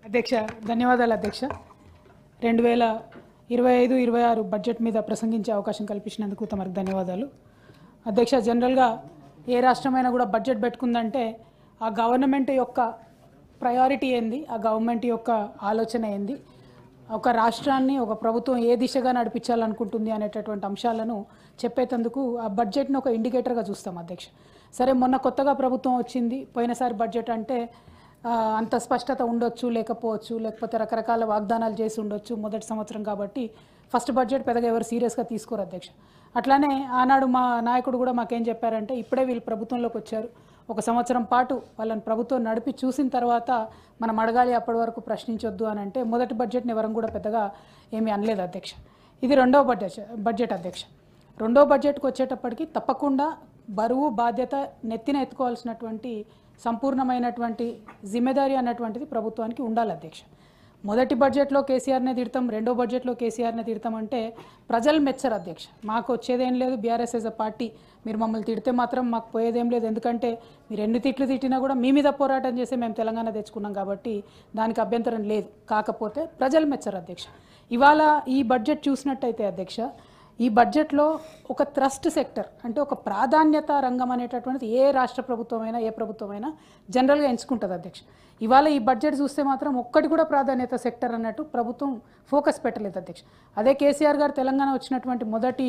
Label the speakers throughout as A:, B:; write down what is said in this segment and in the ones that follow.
A: అధ్యక్ష ధన్యవాదాలు అధ్యక్ష 2025-26 బడ్జెట్ మీద ప్రసంగించే అవకాశం కల్పించినందుకు తమకు ధన్యవాదాలు అధ్యక్ష జనరల్గా ఏ రాష్ట్రమైనా కూడా బడ్జెట్ పెట్టుకుందంటే ఆ గవర్నమెంట్ యొక్క ప్రయారిటీ ఏంది ఆ గవర్నమెంట్ యొక్క ఆలోచన ఏంది ఒక రాష్ట్రాన్ని ఒక ప్రభుత్వం ఏ దిశగా నడిపించాలనుకుంటుంది అనేటటువంటి అంశాలను చెప్పేందుకు ఆ బడ్జెట్ని ఒక ఇండికేటర్గా చూస్తాం అధ్యక్ష సరే మొన్న కొత్తగా ప్రభుత్వం వచ్చింది పోయినసారి బడ్జెట్ అంటే అంత స్పష్టత ఉండొచ్చు లేకపోతే రకరకాల వాగ్దానాలు చేసి ఉండొచ్చు మొదటి సంవత్సరం కాబట్టి ఫస్ట్ బడ్జెట్ పెద్దగా ఎవరు సీరియస్గా తీసుకోరు అధ్యక్ష అట్లానే ఆనాడు మా నాయకుడు కూడా మాకేం చెప్పారంటే ఇప్పుడే వీళ్ళు ప్రభుత్వంలోకి వచ్చారు ఒక సంవత్సరం పాటు వాళ్ళని ప్రభుత్వం నడిపి చూసిన తర్వాత మనం అడగాలి అప్పటి వరకు ప్రశ్నించొద్దు అని అంటే మొదటి బడ్జెట్ని ఎవరం కూడా పెద్దగా ఏమీ అనలేదు అధ్యక్ష ఇది రెండవ బడ్జెట్ అధ్యక్ష రెండో బడ్జెట్కి వచ్చేటప్పటికి తప్పకుండా బరువు బాధ్యత నెత్తిన ఎత్తుకోవాల్సినటువంటి సంపూర్ణమైనటువంటి జిమ్మేదారీ అన్నటువంటిది ప్రభుత్వానికి ఉండాలి అధ్యక్ష మొదటి బడ్జెట్లో కేసీఆర్నే తిడతాం రెండో బడ్జెట్లో కేసీఆర్నే తిడతాం అంటే ప్రజలు మెచ్చరు అధ్యక్ష మాకు వచ్చేదేం లేదు బీఆర్ఎస్ యాజ్ అ పార్టీ మీరు మమ్మల్ని తిడితే మాత్రం మాకు పోయేదేం లేదు ఎందుకంటే మీరు ఎన్ని తిట్లు తిట్టినా కూడా మీ మీద పోరాటం చేసి మేము తెలంగాణ తెచ్చుకున్నాం కాబట్టి దానికి అభ్యంతరం లేదు కాకపోతే ప్రజలు మెచ్చరు అధ్యక్ష ఇవాళ ఈ బడ్జెట్ చూసినట్టయితే అధ్యక్ష ఈ బడ్జెట్లో ఒక ట్రస్ట్ సెక్టర్ అంటే ఒక ప్రాధాన్యత రంగం అనేటటువంటిది ఏ రాష్ట్ర ప్రభుత్వమైనా ఏ ప్రభుత్వమైనా జనరల్గా ఎంచుకుంటుంది అధ్యక్ష ఇవాళ ఈ బడ్జెట్ చూస్తే మాత్రం ఒక్కటి కూడా ప్రాధాన్యత సెక్టర్ అన్నట్టు ప్రభుత్వం ఫోకస్ పెట్టలేదు అధ్యక్ష అదే కేసీఆర్ గారు తెలంగాణ వచ్చినటువంటి మొదటి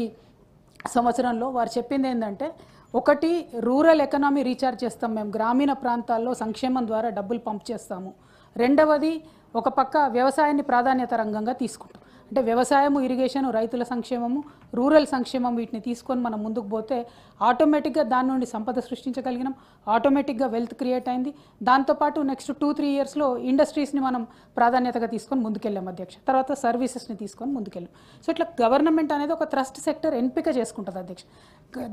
A: సంవత్సరంలో వారు చెప్పింది ఏంటంటే ఒకటి రూరల్ ఎకనామీ రీఛార్జ్ చేస్తాం మేము గ్రామీణ ప్రాంతాల్లో సంక్షేమం ద్వారా డబ్బులు పంప్ చేస్తాము రెండవది ఒక పక్క వ్యవసాయాన్ని ప్రాధాన్యత రంగంగా తీసుకుంటాం అంటే వ్యవసాయము ఇరిగేషన్ రైతుల సంక్షేమము రూరల్ సంక్షేమం వీటిని తీసుకొని మనం ముందుకు పోతే ఆటోమేటిక్గా దాని నుండి సంపద సృష్టించగలిగినాం ఆటోమేటిక్గా వెల్త్ క్రియేట్ అయింది దాంతోపాటు నెక్స్ట్ 2-3 ఇయర్స్లో ఇండస్ట్రీస్ని మనం ప్రాధాన్యతగా తీసుకొని ముందుకెళ్ళాం అధ్యక్ష తర్వాత సర్వీసెస్ని తీసుకొని ముందుకెళ్ళాం సో ఇట్లా గవర్నమెంట్ అనేది ఒక ట్రస్ట్ సెక్టర్ ఎంపిక చేసుకుంటుంది అధ్యక్ష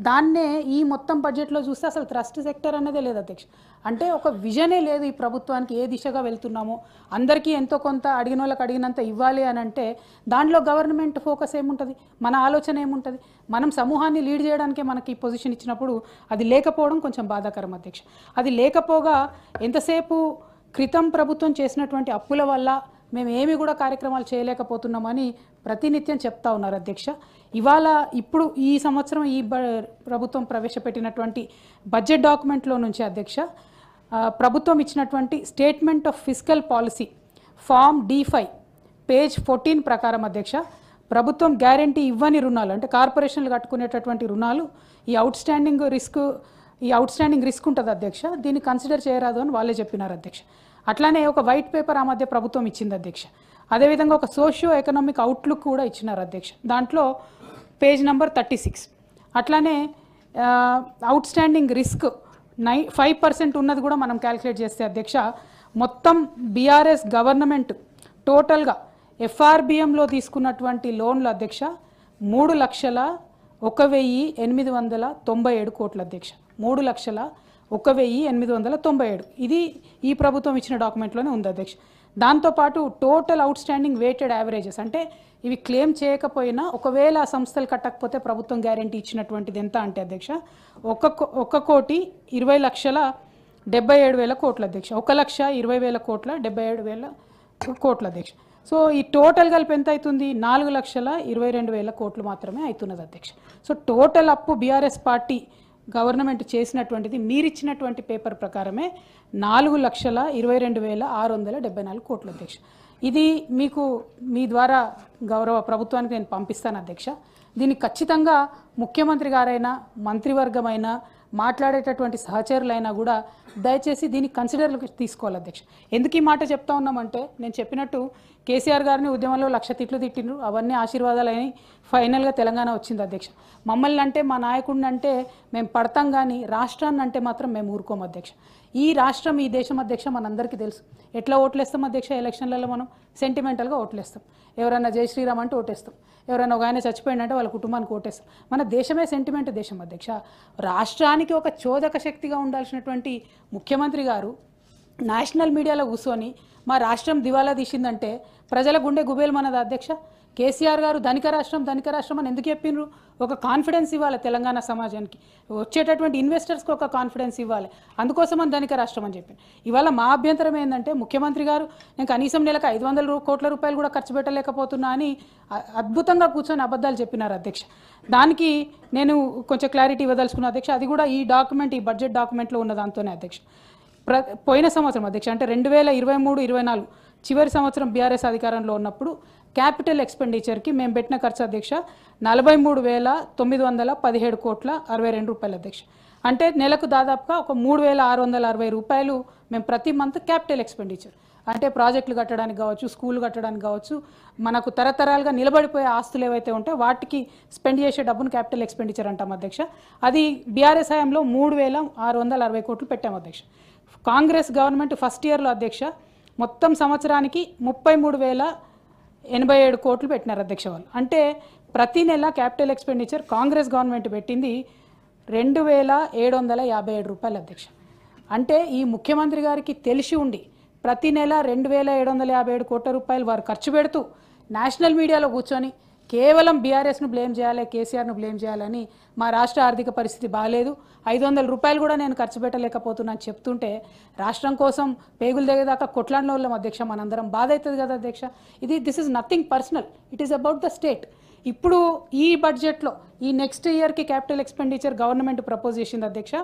A: దాన్నే ఈ మొత్తం బడ్జెట్లో చూస్తే అసలు ట్రస్ట్ సెక్టర్ అనేదే లేదు అధ్యక్ష అంటే ఒక విజనే లేదు ఈ ప్రభుత్వానికి ఏ దిశగా వెళ్తున్నామో అందరికీ ఎంతో కొంత అడిగిన వాళ్ళకి అడిగినంత ఇవ్వాలి అని అంటే దాంట్లో గవర్నమెంట్ ఫోకస్ ఏముంటుంది మన ఆలోచన ఏముంటుంది మనం సమూహాన్ని లీడ్ చేయడానికే మనకి ఈ పొజిషన్ ఇచ్చినప్పుడు అది లేకపోవడం కొంచెం బాధాకరం అధ్యక్ష అది లేకపోగా ఎంతసేపు క్రితం ప్రభుత్వం చేసినటువంటి అప్పుల వల్ల మేము ఏమి కూడా కార్యక్రమాలు చేయలేకపోతున్నామని ప్రతినిత్యం చెప్తా ఉన్నారు అధ్యక్ష ఇవాళ ఇప్పుడు ఈ సంవత్సరం ఈ ప్రభుత్వం ప్రవేశపెట్టినటువంటి బడ్జెట్ డాక్యుమెంట్లో నుంచి అధ్యక్ష ప్రభుత్వం ఇచ్చినటువంటి statement of fiscal policy form D5 page 14 ప్రకారం అధ్యక్ష ప్రభుత్వం గ్యారంటీ ఇవ్వని రుణాలు అంటే కార్పొరేషన్లు కట్టుకునేటటువంటి రుణాలు ఈ అవుట్ స్టాండింగ్ రిస్క్ ఉంటుంది అధ్యక్ష దీన్ని కన్సిడర్ చేయరాదు అని వాళ్ళే చెప్పినారు అధ్యక్ష అట్లానే ఒక వైట్ పేపర్ ఆ మధ్య ప్రభుత్వం ఇచ్చింది అధ్యక్ష అదేవిధంగా ఒక సోషియో ఎకనామిక్ అవుట్లుక్ కూడా ఇచ్చినారు అధ్యక్ష దాంట్లో పేజ్ నెంబర్ 36 అట్లానే అవుట్ స్టాండింగ్ రిస్క్ 5% ఉన్నది కూడా మనం క్యాలిక్యులేట్ చేస్తే అధ్యక్ష మొత్తం బీఆర్ఎస్ గవర్నమెంట్ టోటల్గా FRBMలో తీసుకున్నటువంటి లోన్లు అధ్యక్ష 3,01,897 కోట్ల అధ్యక్ష 3,01,897 ఇది ఈ ప్రభుత్వం ఇచ్చిన డాక్యుమెంట్లోనే ఉంది అధ్యక్ష దాంతోపాటు total outstanding weighted averages అంటే ఇవి క్లెయిమ్ చేయకపోయినా ఒకవేళ ఆ సంస్థలు కట్టకపోతే ప్రభుత్వం గ్యారంటీ ఇచ్చినటువంటిది ఎంత అంటే అధ్యక్ష 1,20,77,000 కోట్ల అధ్యక్ష 1,20,000 కోట్ల 77,000 కోట్ల అధ్యక్ష సో ఈ టోటల్ కలిపి ఎంత అవుతుంది 4,22,000 కోట్లు మాత్రమే అవుతున్నది అధ్యక్ష సో టోటల్ అప్పు బీఆర్ఎస్ పార్టీ గవర్నమెంట్ చేసినటువంటిది మీరిచ్చినటువంటి పేపర్ ప్రకారమే 4,22,674 కోట్ల అధ్యక్ష ఇది మీకు మీ ద్వారా గౌరవ ప్రభుత్వానికి నేను పంపిస్తాను అధ్యక్ష దీన్ని ఖచ్చితంగా ముఖ్యమంత్రి గారైనా మంత్రివర్గమైనా మాట్లాడేటటువంటి సహచరులైనా కూడా దయచేసి దీన్ని కన్సిడర్లోకి తీసుకోవాలి అధ్యక్ష ఎందుకు ఈ మాట చెప్తా ఉన్నామంటే నేను చెప్పినట్టు కేసీఆర్ గారిని ఉద్యమంలో 1,00,000 తిట్లు తిట్టిండ్రు అవన్నీ ఆశీర్వాదాలని ఫైనల్గా తెలంగాణ వచ్చింది అధ్యక్ష మమ్మల్ని అంటే మా నాయకుడిని అంటే మేము పడతాం కానీ రాష్ట్రాన్ని అంటే మాత్రం మేము ఊరుకోము అధ్యక్ష ఈ రాష్ట్రం ఈ దేశం అధ్యక్ష మనందరికీ తెలుసు ఎట్లా ఓట్లేస్తాం అధ్యక్ష ఎలక్షన్లలో మనం సెంటిమెంటల్గా ఓట్లేస్తాం ఎవరైనా జై శ్రీరామ్ అంటే ఓటేస్తాం ఎవరైనా ఒక ఆయన చచ్చిపోయిందంటే వాళ్ళ కుటుంబానికి ఓటేస్తాం మన దేశమే సెంటిమెంట్ దేశం అధ్యక్ష రాష్ట్రానికి ఒక చోదక శక్తిగా ఉండాల్సినటువంటి ముఖ్యమంత్రి గారు నేషనల్ మీడియాలో కూర్చొని మా రాష్ట్రం దివాలా తీసిందంటే ప్రజల గుండె గుబేలు మనది అధ్యక్ష కేసీఆర్ గారు ధనిక రాష్ట్రం అని ఎందుకు చెప్పిండ్రు? ఒక కాన్ఫిడెన్స్ ఇవ్వాలి తెలంగాణ సమాజానికి, వచ్చేటటువంటి ఇన్వెస్టర్స్కి ఒక కాన్ఫిడెన్స్ ఇవ్వాలి, అందుకోసం అని ధనిక రాష్ట్రం అని చెప్పింది. ఇవాళ మా అభ్యంతరం ఏంటంటే ముఖ్యమంత్రి గారు నేను కనీసం నెలకు 500 కోట్ల రూపాయలు కూడా ఖర్చు పెట్టలేకపోతున్నా అని అద్భుతంగా కూర్చొని అబద్ధాలు చెప్పినారు అధ్యక్ష. దానికి నేను కొంచెం క్లారిటీ ఇవ్వదలుచుకున్నా అధ్యక్ష. అది కూడా ఈ డాక్యుమెంట్, ఈ బడ్జెట్ డాక్యుమెంట్లో ఉన్న దాంతోనే అధ్యక్ష. పోయిన సంవత్సరం అధ్యక్ష, అంటే 2023-24 చివరి సంవత్సరం బీఆర్ఎస్ అధికారంలో ఉన్నప్పుడు క్యాపిటల్ ఎక్స్పెండిచర్కి మేము పెట్టిన ఖర్చు అధ్యక్ష 43,917 కోట్ల 62 రూపాయలు అధ్యక్ష. అంటే నెలకు దాదాపుగా ఒక 3,660 రూపాయలు మేము ప్రతి మంత్ క్యాపిటల్ ఎక్స్పెండిచర్, అంటే ప్రాజెక్టులు కట్టడానికి కావచ్చు, స్కూల్ కట్టడానికి కావచ్చు, మనకు తరతరాలుగా నిలబడిపోయే ఆస్తులు ఏవైతే ఉంటాయో వాటికి స్పెండ్ చేసే డబ్బును క్యాపిటల్ ఎక్స్పెండిచర్ అంటాం అధ్యక్ష. అది బీఆర్ఎస్ హయాంలో 3,660 కోట్లు పెట్టాం అధ్యక్ష. కాంగ్రెస్ గవర్నమెంట్ ఫస్ట్ ఇయర్లో అధ్యక్ష మొత్తం సంవత్సరానికి 33,087 కోట్లు పెట్టినారు అధ్యక్ష వాళ్ళు. అంటే ప్రతి నెల క్యాపిటల్ ఎక్స్పెండిచర్ కాంగ్రెస్ గవర్నమెంట్ పెట్టింది 2,757 రూపాయలు అధ్యక్ష. అంటే ఈ ముఖ్యమంత్రి గారికి తెలిసి ఉండి ప్రతి నెల 2,757 కోట్ల రూపాయలు వారు ఖర్చు పెడుతూ నేషనల్ మీడియాలో కూర్చొని కేవలం బీఆర్ఎస్ను బ్లేమ్ చేయాలి, కేసీఆర్ను బ్లేమ్ చేయాలని, మా రాష్ట్ర ఆర్థిక పరిస్థితి బాగాలేదు, 500 రూపాయలు కూడా నేను ఖర్చు పెట్టలేకపోతున్నాను చెప్తుంటే రాష్ట్రం కోసం పేగులు దిగేదాకా కొట్లాడిన వాళ్ళం అధ్యక్ష. మనందరం బాధ అవుతుంది కదా అధ్యక్ష. This is nothing personal, it is about the state. ఇప్పుడు ఈ బడ్జెట్లో ఈ నెక్స్ట్ ఇయర్కి క్యాపిటల్ ఎక్స్పెండిచర్ గవర్నమెంట్ ప్రపోజ్ చేసింది అధ్యక్ష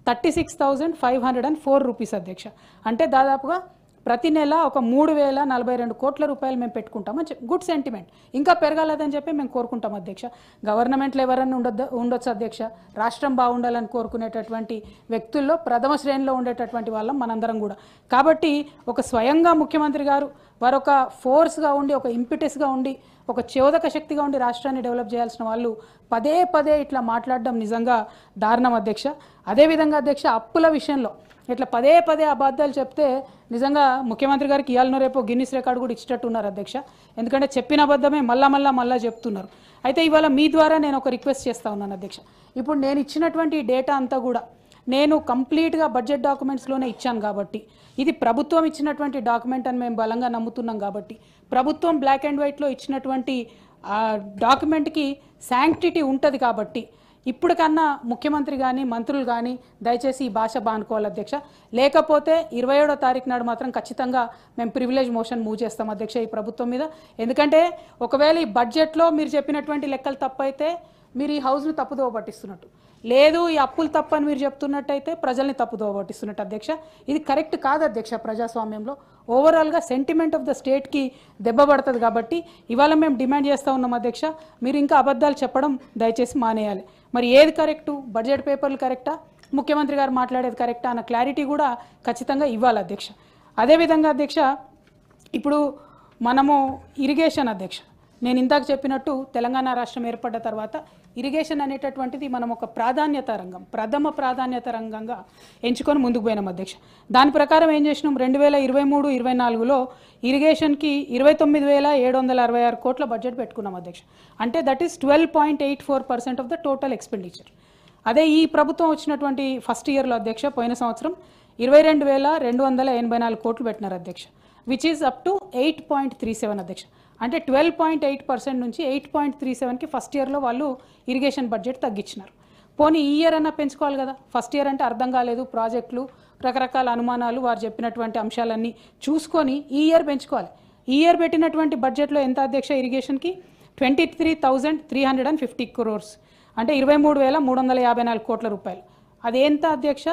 A: 36,504 రూపీస్ అధ్యక్ష. అంటే దాదాపుగా ప్రతి నెల ఒక 3,042 కోట్ల రూపాయలు మేము పెట్టుకుంటామని గుడ్ సెంటిమెంట్. ఇంకా పెరగాలని చెప్పి మేము కోరుకుంటాం అధ్యక్ష. గవర్నమెంట్లో ఎవరన్నా ఉండొచ్చు అధ్యక్ష, రాష్ట్రం బాగుండాలని కోరుకునేటటువంటి వ్యక్తుల్లో ప్రథమ శ్రేణిలో ఉండేటటువంటి వాళ్ళం మనందరం కూడా. కాబట్టి ఒక స్వయంగా ముఖ్యమంత్రి గారు వారు ఒక ఫోర్స్గా ఉండి, ఒక ఇంపిటెస్గా ఉండి, ఒక చోదక శక్తిగా ఉండి రాష్ట్రాన్ని డెవలప్ చేయాల్సిన వాళ్ళు పదే పదే ఇట్లా మాట్లాడడం నిజంగా దారుణం అధ్యక్ష. అదేవిధంగా అధ్యక్ష అప్పుల విషయంలో ఇట్లా పదే పదే అబద్ధాలు చెప్తే నిజంగా ముఖ్యమంత్రి గారికి ఇవాళ రేపు గిన్నిస్ రికార్డు కూడా ఇచ్చినట్టు ఉన్నారు అధ్యక్ష. ఎందుకంటే చెప్పిన అబద్ధమే మళ్ళా చెప్తున్నారు. అయితే ఇవాళ మీ ద్వారా నేను ఒక రిక్వెస్ట్ చేస్తూ ఉన్నాను అధ్యక్ష. ఇప్పుడు నేను ఇచ్చినటువంటి డేటా అంతా కూడా నేను కంప్లీట్గా బడ్జెట్ డాక్యుమెంట్స్లోనే ఇచ్చాను కాబట్టి, ఇది ప్రభుత్వం ఇచ్చినటువంటి డాక్యుమెంట్ అని మేము బలంగా నమ్ముతున్నాం కాబట్టి, ప్రభుత్వం బ్లాక్ అండ్ వైట్లో ఇచ్చినటువంటి డాక్యుమెంట్కి శాంక్టిటీ ఉంటుంది కాబట్టి ఇప్పటికన్నా ముఖ్యమంత్రి కానీ మంత్రులు కానీ దయచేసి ఈ భాష బానుకోవాలి అధ్యక్ష. లేకపోతే 27వ తారీఖు నాడు మాత్రం ఖచ్చితంగా మేము ప్రివిలేజ్ మోషన్ మూవ్ చేస్తాం అధ్యక్ష ఈ ప్రభుత్వం మీద. ఎందుకంటే ఒకవేళ ఈ బడ్జెట్లో మీరు చెప్పినటువంటి లెక్కలు తప్పైతే మీరు ఈ హౌస్ను తప్పుదోవ పట్టిస్తున్నట్టు, లేదు ఈ అప్పులు తప్పని మీరు చెప్తున్నట్టయితే ప్రజల్ని తప్పుదోవ పట్టిస్తున్నట్టు అధ్యక్ష. ఇది కరెక్ట్ కాదు అధ్యక్ష. ప్రజాస్వామ్యంలో ఓవరాల్గా సెంటిమెంట్ ఆఫ్ ద స్టేట్కి దెబ్బ పడుతుంది కాబట్టి ఇవాళ మేము డిమాండ్ చేస్తూ ఉన్నాం అధ్యక్ష, మీరు ఇంకా అబద్ధాలు చెప్పడం దయచేసి మానేయాలి. మరి ఏది కరెక్టు, బడ్జెట్ పేపర్లు కరెక్టా, ముఖ్యమంత్రి గారు మాట్లాడేది కరెక్టా అన్న క్లారిటీ కూడా ఖచ్చితంగా ఇవ్వాలి అధ్యక్ష. అదేవిధంగా అధ్యక్ష ఇప్పుడు మనము ఇరిగేషన్ అధ్యక్ష, నేను ఇందాక చెప్పినట్టు తెలంగాణ రాష్ట్రం ఏర్పడ్డ తర్వాత ఇరిగేషన్ అనేటటువంటిది మనం ఒక ప్రాధాన్యత రంగం, ప్రథమ ప్రాధాన్యత రంగంగా ఎంచుకొని ముందుకు పోయినాం అధ్యక్ష. దాని ప్రకారం ఏం చేసినాం, 2023-24లో ఇరిగేషన్కి 29,766 కోట్ల బడ్జెట్ పెట్టుకున్నాం అధ్యక్ష. అంటే that is 12.84% of the total expenditure. అదే ఈ ప్రభుత్వం వచ్చినటువంటి ఫస్ట్ ఇయర్లో అధ్యక్ష పోయిన సంవత్సరం 22,284 కోట్లు పెట్టినారు అధ్యక్ష, విచ్ ఈజ్ అప్ టు 8.37 అధ్యక్ష. అంటే 12.8% నుంచి 8.37కి ఫస్ట్ ఇయర్లో వాళ్ళు ఇరిగేషన్ బడ్జెట్ తగ్గించినారు. పోనీ ఈ ఇయర్ అన్నా పెంచుకోవాలి కదా. ఫస్ట్ ఇయర్ అంటే అర్థం కాలేదు, ప్రాజెక్టులు రకరకాల అనుమానాలు, వారు చెప్పినటువంటి అంశాలన్నీ చూసుకొని ఈ ఇయర్ పెంచుకోవాలి. ఈ ఇయర్ పెట్టినటువంటి బడ్జెట్లో ఎంత అధ్యక్ష ఇరిగేషన్కి 23,350 crores, అంటే 23,354 కోట్ల రూపాయలు. అదేంత అధ్యక్ష,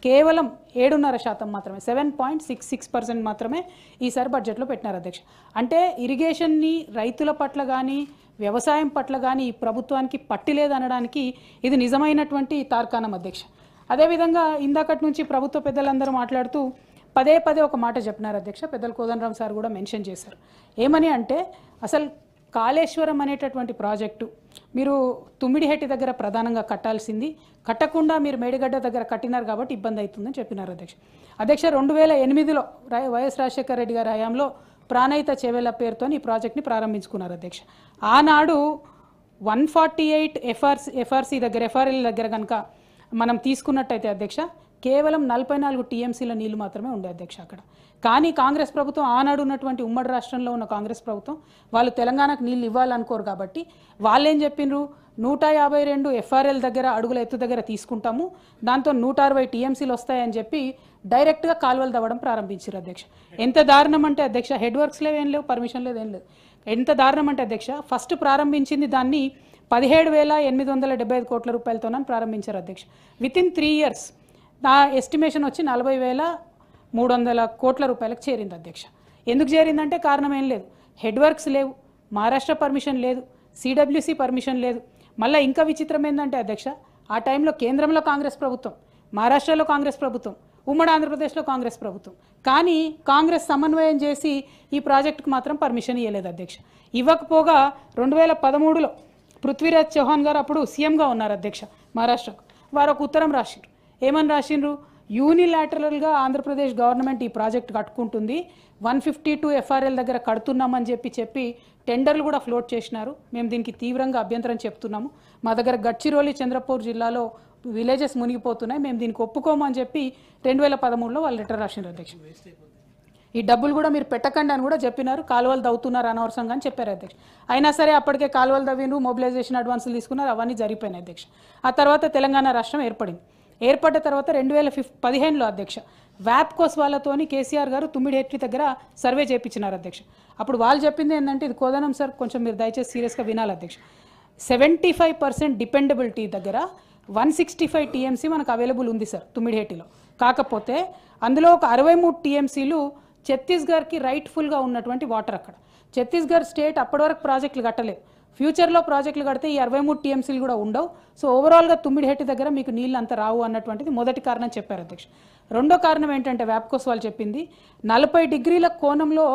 A: కేవలం 7.5% మాత్రమే, 7.66% మాత్రమే ఈసారి బడ్జెట్లో పెట్టినారు అధ్యక్ష. అంటే ఇరిగేషన్ని రైతుల పట్ల కానీ వ్యవసాయం పట్ల కానీ ఈ ప్రభుత్వానికి పట్టిలేదనడానికి ఇది నిజమైనటువంటి తార్కాణం అధ్యక్ష. అదేవిధంగా ఇందాకటి నుంచి ప్రభుత్వ పెద్దలందరూ మాట్లాడుతూ పదే పదే ఒక మాట చెప్పినారు అధ్యక్ష. పెద్దలు కోదండరామ్ సార్ కూడా మెన్షన్ చేశారు. ఏమని అంటే అసలు కాళేశ్వరం అనేటటువంటి ప్రాజెక్టు మీరు తుమ్మిడిహెట్టి దగ్గర ప్రధానంగా కట్టాల్సింది, కట్టకుండా మీరు మేడిగడ్డ దగ్గర కట్టినారు కాబట్టి ఇబ్బంది అవుతుందని చెప్పినారు అధ్యక్ష. 2008లో వైఎస్ రాజశేఖర రెడ్డి గారి హయాంలో ప్రాణహిత చేవేళ్ల పేరుతో ఈ ప్రాజెక్ట్ని ప్రారంభించుకున్నారు అధ్యక్ష. ఆనాడు 148 ఎఫ్ఆర్సీ దగ్గర, ఎఫ్ఆర్ఎల్ దగ్గర కనుక మనం తీసుకున్నట్టయితే అధ్యక్ష కేవలం 44 టీఎంసీల నీళ్లు మాత్రమే ఉండే అధ్యక్ష అక్కడ. కానీ కాంగ్రెస్ ప్రభుత్వం ఆనాడు ఉన్నటువంటి ఉమ్మడి రాష్ట్రంలో ఉన్న కాంగ్రెస్ ప్రభుత్వం వాళ్ళు తెలంగాణకు నీళ్ళు ఇవ్వాలనుకోరు కాబట్టి వాళ్ళు ఏం చెప్పిండ్రు 152 ఎఫ్ఆర్ఎల్ దగ్గర అడుగుల ఎత్తు దగ్గర తీసుకుంటాము, దాంతో 160 టీఎంసీలు వస్తాయని చెప్పి డైరెక్ట్గా కాలువలు తవ్వడం ప్రారంభించారు అధ్యక్ష. ఎంత దారుణం అంటే అధ్యక్ష, హెడ్ వర్క్స్ లేవు, ఏం లేవు, పర్మిషన్ లేదు, ఏం లేదు. ఎంత దారుణం అంటే అధ్యక్ష, ఫస్ట్ ప్రారంభించింది దాన్ని 17,875 కోట్ల రూపాయలతోనని ప్రారంభించారు అధ్యక్ష. వితిన్ 3 years నా ఎస్టిమేషన్ వచ్చి 40,300 కోట్ల రూపాయలకు చేరింది అధ్యక్ష. ఎందుకు చేరిందంటే కారణం ఏం లేదు, హెడ్ వర్క్స్ లేవు, మహారాష్ట్ర పర్మిషన్ లేదు, సిడబ్ల్యూసి పర్మిషన్ లేదు. మళ్ళీ ఇంకా విచిత్రం ఏంటంటే అధ్యక్ష, ఆ టైంలో కేంద్రంలో కాంగ్రెస్ ప్రభుత్వం, మహారాష్ట్రలో కాంగ్రెస్ ప్రభుత్వం, ఉమ్మడి ఆంధ్రప్రదేశ్లో కాంగ్రెస్ ప్రభుత్వం, కానీ కాంగ్రెస్ సమన్వయం చేసి ఈ ప్రాజెక్టుకు మాత్రం పర్మిషన్ ఇవ్వలేదు అధ్యక్ష. ఇవ్వకపోగా 2013లో పృథ్వీరాజ్ చౌహాన్ గారు అప్పుడు సీఎంగా ఉన్నారు అధ్యక్ష మహారాష్ట్రకు. వారు ఒక ఉత్తరం రాసిండ్రు. ఏమని రాసిండ్రు, యూనిలాటరల్గా ఆంధ్రప్రదేశ్ గవర్నమెంట్ ఈ ప్రాజెక్ట్ కట్టుకుంటుంది, 152 ఎఫ్ఆర్ఎల్ దగ్గర కడుతున్నామని చెప్పి టెండర్లు కూడా ఫ్లోట్ చేసినారు. మేము దీనికి తీవ్రంగా అభ్యంతరం చెప్తున్నాము. మా దగ్గర గడ్చిరోలి, చంద్రపూర్ జిల్లాలో విలేజెస్ మునిగిపోతున్నాయి, మేము దీనికి ఒప్పుకోమని చెప్పి 2013లో వాళ్ళు లెటర్ రాసినారు అధ్యక్ష. ఈ డబ్బులు కూడా మీరు పెట్టకండి అని కూడా చెప్పినారు, కాలువలు దవ్వుతున్నారు అనవసరంగా అని చెప్పారు అధ్యక్ష. అయినా సరే అప్పటికే కాలువలు దవ్విండ్రు, మొబిలైజేషన్ అడ్వాన్సులు తీసుకున్నారు, అవన్నీ జరిగిపోయినాయి అధ్యక్ష. ఆ తర్వాత తెలంగాణ రాష్ట్రం ఏర్పడింది. ఏర్పడ్డ తర్వాత 2015లో అధ్యక్ష వ్యాప్కోస్ వాళ్ళతోని కేసీఆర్ గారు తుమ్మిడిహెట్టి దగ్గర సర్వే చేయించినారు అధ్యక్ష. అప్పుడు వాళ్ళు చెప్పింది ఏంటంటే, ఇది కోదనం సార్ కొంచెం మీరు దయచేసి సీరియస్గా వినాలి అధ్యక్ష, 75% డిపెండబిలిటీ దగ్గర 165 టీఎంసీ మనకు అవైలబుల్ ఉంది సార్ తుమ్మిడిహెట్టిలో. కాకపోతే అందులో ఒక 63 టీఎంసీలు ఛత్తీస్గఢ్కి రైట్ఫుల్గా ఉన్నటువంటి వాటర్. అక్కడ ఛత్తీస్గఢ్ స్టేట్ అప్పటి వరకు ప్రాజెక్టులు కట్టలేదు, ఫ్యూచర్లో ప్రాజెక్టులు కడితే ఈ 63 టీఎంసీలు కూడా ఉండవు. సో ఓవరాల్గా తుమ్మిడిహెట్టి దగ్గర మీకు నీళ్ళు అంత రావు అన్నటువంటిది మొదటి కారణం చెప్పారు అధ్యక్ష. రెండో కారణం ఏంటంటే వ్యాప్కోస్ వాళ్ళు చెప్పింది, 40 డిగ్రీల కోణంలో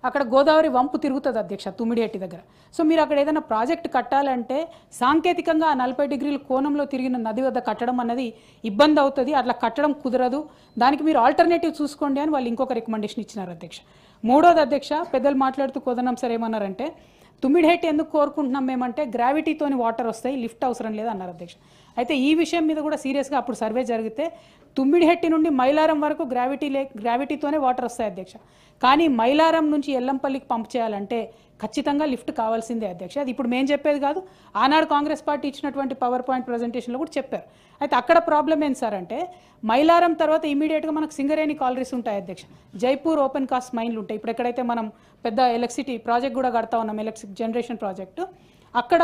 A: అక్కడ గోదావరి వంపు తిరుగుతుంది అధ్యక్ష తుమ్మిడిహెట్టి దగ్గర. సో మీరు అక్కడ ఏదైనా ప్రాజెక్ట్ కట్టాలంటే సాంకేతికంగా ఆ 40 డిగ్రీల కోణంలో తిరిగిన నది వద్ద కట్టడం అన్నది ఇబ్బంది అవుతుంది, అట్లా కట్టడం కుదరదు, దానికి మీరు ఆల్టర్నేటివ్ చూసుకోండి అని వాళ్ళు ఇంకొక రికమెండేషన్ ఇచ్చినారు అధ్యక్ష. మూడోది అధ్యక్ష, పెద్దలు మాట్లాడుతూ కోదనం సార్ ఏమన్నారంటే, తుమ్మిడిహెట్టి ఎందుకు కోరుకుంటున్నాం మేమంటే గ్రావిటీతోని వాటర్ వస్తాయి, లిఫ్ట్ అవసరం లేదు అన్నారు అధ్యక్ష. అయితే ఈ విషయం మీద కూడా సీరియస్గా అప్పుడు సర్వే జరిగితే తుమ్మిడిహెట్టి నుండి మైలారం వరకు గ్రావిటీతోనే వాటర్ వస్తాయి అధ్యక్ష. కానీ మైలారం నుంచి ఎల్లంపల్లికి పంప్ చేయాలంటే ఖచ్చితంగా లిఫ్ట్ కావాల్సిందే అధ్యక్ష. అది ఇప్పుడు మేము చెప్పేది కాదు, ఆనాడు కాంగ్రెస్ పార్టీ ఇచ్చినటువంటి పవర్ పాయింట్ ప్రజెంటేషన్లో కూడా చెప్పారు. అయితే అక్కడ ప్రాబ్లం ఏంటి సార్ అంటే, మైలారం తర్వాత ఇమీడియట్గా మనకు సింగరేణి కాలరీస్ ఉంటాయి అధ్యక్ష, జైపూర్ ఓపెన్ కాస్ట్ మైన్లు ఉంటాయి. ఇప్పుడు ఎక్కడైతే మనం పెద్ద ఎలక్ట్రిసిటీ ప్రాజెక్ట్ కూడా కడతా ఉన్నాం, ఎలక్ట్రిక్ జనరేషన్ ప్రాజెక్టు, అక్కడ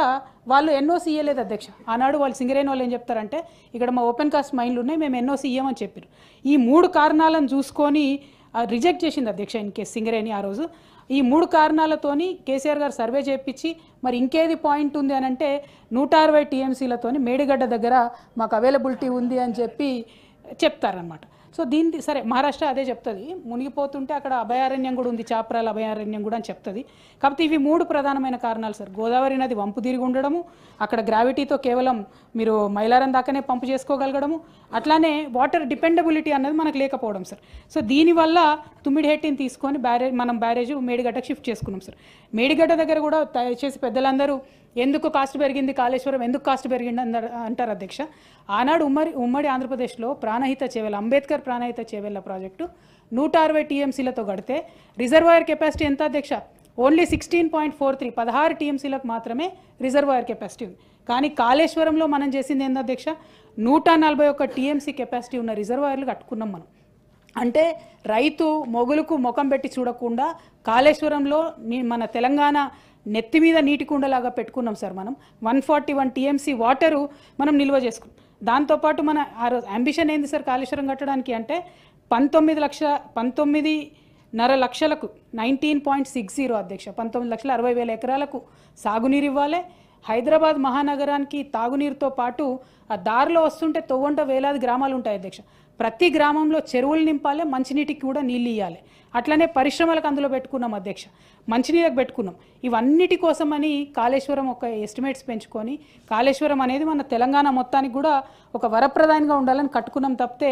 A: వాళ్ళు ఎన్ఓసి ఇవ్వలేదు అధ్యక్ష. ఆనాడు వాళ్ళు సింగరేణి వాళ్ళు ఏం చెప్తారంటే, ఇక్కడ మా ఓపెన్ కాస్ట్ మైన్లు ఉన్నాయి, మేము ఎన్ఓసి ఇవ్వమని చెప్పారు. ఈ 3 కారణాలను చూసుకొని రిజెక్ట్ చేసింది అధ్యక్ష ఇన్ కేసు సింగరేణి ఆ రోజు. ఈ 3 కారణాలతోని కేసీఆర్ గారు సర్వే చేయించి మరి ఇంకేది పాయింట్ ఉంది అని అంటే 160 టీఎంసీలతోని మేడిగడ్డ దగ్గర మాకు అవైలబిలిటీ ఉంది అని చెప్పి చెప్తారనమాట. సో దీన్ని సరే మహారాష్ట్ర అదే చెప్తుంది, మునిగిపోతుంటే అక్కడ అభయారణ్యం కూడా ఉంది, చాప్రాల అభయారణ్యం కూడా అని చెప్తుంది. కాబట్టి ఇవి 3 ప్రధానమైన కారణాలు సార్. గోదావరి నది వంపు తిరిగి ఉండడము, అక్కడ గ్రావిటీతో కేవలం మీరు మైలారం దాకానే పంపు చేసుకోగలగడము, అట్లానే వాటర్ డిపెండబిలిటీ అన్నది మనకు లేకపోవడం సార్. సో దీనివల్ల తుమ్మిడిహెట్టిని తీసుకొని మనం బ్యారేజ్ మేడిగడ్డకు షిఫ్ట్ చేసుకున్నాం సార్. మేడిగడ్డ దగ్గర కూడా దయచేసి పెద్దలందరూ ఎందుకు కాస్ట్ పెరిగింది, కాళేశ్వరం ఎందుకు కాస్ట్ పెరిగింది అంటారు అధ్యక్ష. ఆనాడు ఉమ్మడి ఆంధ్రప్రదేశ్లో ప్రాణహిత చేవెళ్ళ, అంబేద్కర్ ప్రాణహిత చేవెళ్ళ ప్రాజెక్టు 160 టీఎంసీలతో గడితే రిజర్వాయర్ కెపాసిటీ ఎంత అధ్యక్ష, ఓన్లీ 16.43, 16 టీఎంసీలకు మాత్రమే రిజర్వాయర్ కెపాసిటీ ఉంది. కానీ కాళేశ్వరంలో మనం చేసింది ఏంది అధ్యక్ష, 141 టీఎంసీ కెపాసిటీ ఉన్న రిజర్వాయర్లు కట్టుకున్నాం మనం. అంటే రైతు మొగులకు ముఖం పెట్టి చూడకుండా కాళేశ్వరంలో మన తెలంగాణ నెత్తి మీద నీటి కుండలాగా పెట్టుకున్నాం సార్. మనం 141 టీఎంసీ వాటరు మనం నిల్వ చేసుకున్నాం. దాంతోపాటు మన అంబిషన్ ఏంది సార్ కాళేశ్వరం కట్టడానికి అంటే 19.5 లక్షలకు 19.60 అధ్యక్ష, 19,60,000 ఎకరాలకు సాగునీరు ఇవ్వాలి. హైదరాబాద్ మహానగరానికి తాగునీరుతో పాటు ఆ దారిలో వస్తుంటే తొవ్వంట వేలాది గ్రామాలు ఉంటాయి అధ్యక్ష, ప్రతి గ్రామంలో చెరువులు నింపాలి, మంచినీటికి కూడా నీళ్ళు ఇవ్వాలి. అట్లనే పరిశ్రమలకు అందులో పెట్టుకున్నాం అధ్యక్ష, మంచినీళ్ళకి పెట్టుకున్నాం. ఇవన్నిటి కోసమని కాళేశ్వరం ఒక ఎస్టిమేట్స్ పెంచుకొని కాళేశ్వరం అనేది మన తెలంగాణ మొత్తానికి కూడా ఒక వరప్రదాయంగా ఉండాలని కట్టుకున్నాం తప్పితే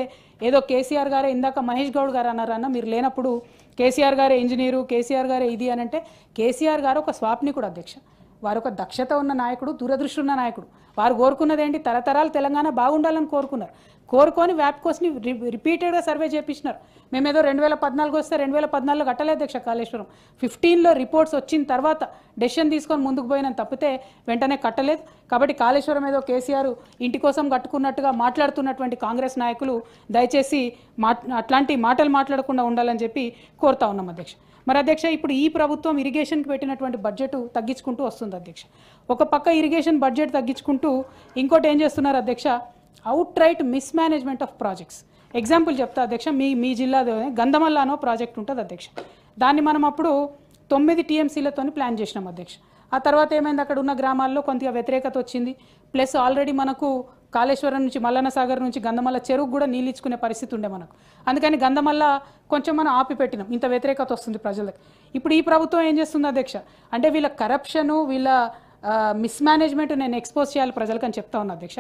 A: ఏదో కేసీఆర్ గారే, ఇందాక మహేష్ గౌడ్ గారు అన్నారన్న, మీరు లేనప్పుడు కేసీఆర్ గారే ఇంజనీరు, కేసీఆర్ గారే ఇది అని అంటే, కేసీఆర్ గారు ఒక స్వాప్నికుడు అధ్యక్ష, వారు ఒక దక్షత ఉన్న నాయకుడు, దూరదృష్టి ఉన్న నాయకుడు. వారు కోరుకున్నది ఏంటి, తరతరాలు తెలంగాణ బాగుండాలని కోరుకున్నారు. కోరుకొని వ్యాప్కోస్ని రిపీటెడ్గా సర్వే చేయించినారు. మేమేదో 2014 వస్తే 2014 కట్టలేదు అధ్యక్ష కాళేశ్వరం. 15లో రిపోర్ట్స్ వచ్చిన తర్వాత డెసిషన్ తీసుకొని ముందుకు పోయిన తప్పితే వెంటనే కట్టలేదు. కాబట్టి కాళేశ్వరం ఏదో కేసీఆర్ ఇంటి కోసం కట్టుకున్నట్టుగా మాట్లాడుతున్నటువంటి కాంగ్రెస్ నాయకులు దయచేసి అట్లాంటి మాటలు మాట్లాడకుండా ఉండాలని చెప్పి కోరుతా ఉన్నాం అధ్యక్ష. మరి అధ్యక్ష, ఇప్పుడు ఈ ప్రభుత్వం ఇరిగేషన్కి పెట్టినటువంటి బడ్జెట్ తగ్గించుకుంటూ వస్తుంది అధ్యక్ష. ఒక పక్క ఇరిగేషన్ బడ్జెట్ తగ్గించుకుంటూ ఇంకోటి ఏం చేస్తున్నారు అధ్యక్ష, out right mismanagement of projects. Example చెప్తా అధ్యక్ష, మీ జిల్లాలో గంధమల్ల అనో ప్రాజెక్ట్ ఉంటుంది అధ్యక్ష. దాన్ని మనం అప్పుడు 9 TMCలతో ప్లాన్ చేసినాం అధ్యక్ష. ఆ తర్వాత ఏమైంది, అక్కడ ఉన్న గ్రామాల్లో కొంత వ్యతిరేకత వచ్చింది. ప్లస్ ఆల్రెడీ మనకు కాళేశ్వరం నుంచి మల్లన్న సాగర్ నుంచి గంధమల్ల చెరువుకు కూడా నీళ్ళు ఇచ్చుకునే పరిస్థితి ఉండే మనకు. అందుకని గంధమల్ల కొంచెం మనం ఆపి పెట్టినాం, ఇంత వ్యతిరేకత వస్తుంది ప్రజలకు. ఇప్పుడు ఈ ప్రభుత్వం ఏం చేస్తుంది అధ్యక్ష అంటే వీళ్ళ కరప్షను, వీళ్ళ మిస్మేనేజ్మెంట్ నేను ఎక్స్పోజ్ చేయాలి ప్రజలకు అని చెప్తా ఉన్నా అధ్యక్ష.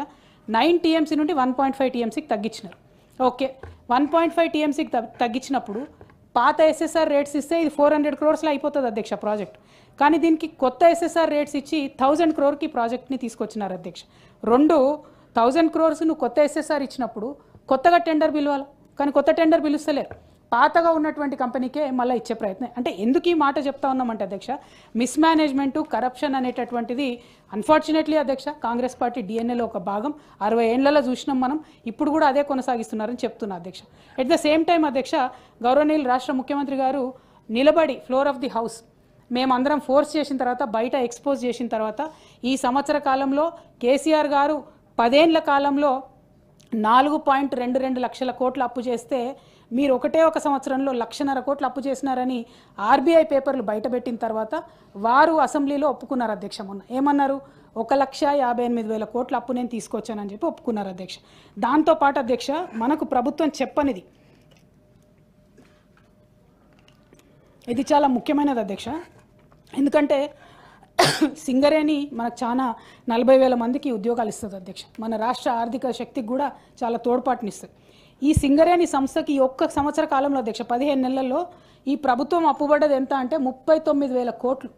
A: 9 TMC నుండి 1.5 TMCకి తగ్గించినారు. ఓకే, 1.5 TMCకి తగ్గించినప్పుడు పాత ఎస్ఎస్ఆర్ రేట్స్ ఇస్తే ఇది 400 crores అయిపోతుంది అధ్యక్ష ప్రాజెక్ట్. కానీ దీనికి కొత్త ఎస్ఎస్ఆర్ రేట్స్ ఇచ్చి 1000 crores ప్రాజెక్ట్ని తీసుకొచ్చినారు అధ్యక్ష. 1000 crores నువ్వు కొత్త ఎస్ఎస్ఆర్ ఇచ్చినప్పుడు కొత్తగా టెండర్ పిలవాలి, కానీ కొత్త టెండర్ పిలుస్తలేరు. పాతగా ఉన్నటువంటి కంపెనీకే మళ్ళీ ఇచ్చే ప్రయత్నం. అంటే ఎందుకు ఈ మాట చెప్తా ఉన్నామంటే అధ్యక్ష, మిస్మేనేజ్మెంటు, కరప్షన్ అనేటటువంటిది అన్ఫార్చునేట్లీ అధ్యక్ష కాంగ్రెస్ పార్టీ డిఎన్ఏలో ఒక భాగం. 60 ఏళ్లలో చూసినాం మనం, ఇప్పుడు కూడా అదే కొనసాగిస్తున్నారని చెప్తున్నా అధ్యక్ష. ఎట్ ద సేమ్ టైం అధ్యక్ష, గౌరవనీయులు రాష్ట్ర ముఖ్యమంత్రి గారు నిలబడి ఫ్లోర్ ఆఫ్ ది హౌస్ మేమందరం ఫోర్స్ చేసిన తర్వాత, బయట ఎక్స్పోజ్ చేసిన తర్వాత, ఈ సంవత్సర కాలంలో కేసీఆర్ గారు 10 ఏళ్ల కాలంలో 4.22 లక్షల కోట్లు అప్పు చేస్తే మీరు ఒక సంవత్సరంలో 1.5 కోట్లు అప్పు చేసినారని ఆర్బీఐ పేపర్లు బయటపెట్టిన తర్వాత వారు అసెంబ్లీలో ఒప్పుకున్నారు అధ్యక్ష. మొన్న ఏమన్నారు, 1,58,000 కోట్ల అప్పు నేను తీసుకొచ్చానని చెప్పి ఒప్పుకున్నారు అధ్యక్ష. దాంతోపాటు అధ్యక్ష, మనకు ప్రభుత్వం చెప్పనిది, ఇది చాలా ముఖ్యమైనది అధ్యక్ష. ఎందుకంటే సింగరేణి మనకు చాలా 40,000 మందికి ఉద్యోగాలు ఇస్తుంది అధ్యక్ష. మన రాష్ట్ర ఆర్థిక శక్తికి కూడా చాలా తోడ్పాటునిస్తుంది. ఈ సింగరేణి సంస్థకి ఒక్క సంవత్సర కాలంలో అధ్యక్ష 15 నెలల్లో ఈ ప్రభుత్వం అప్పుబడ్డది ఎంత అంటే 39,000 కోట్లు.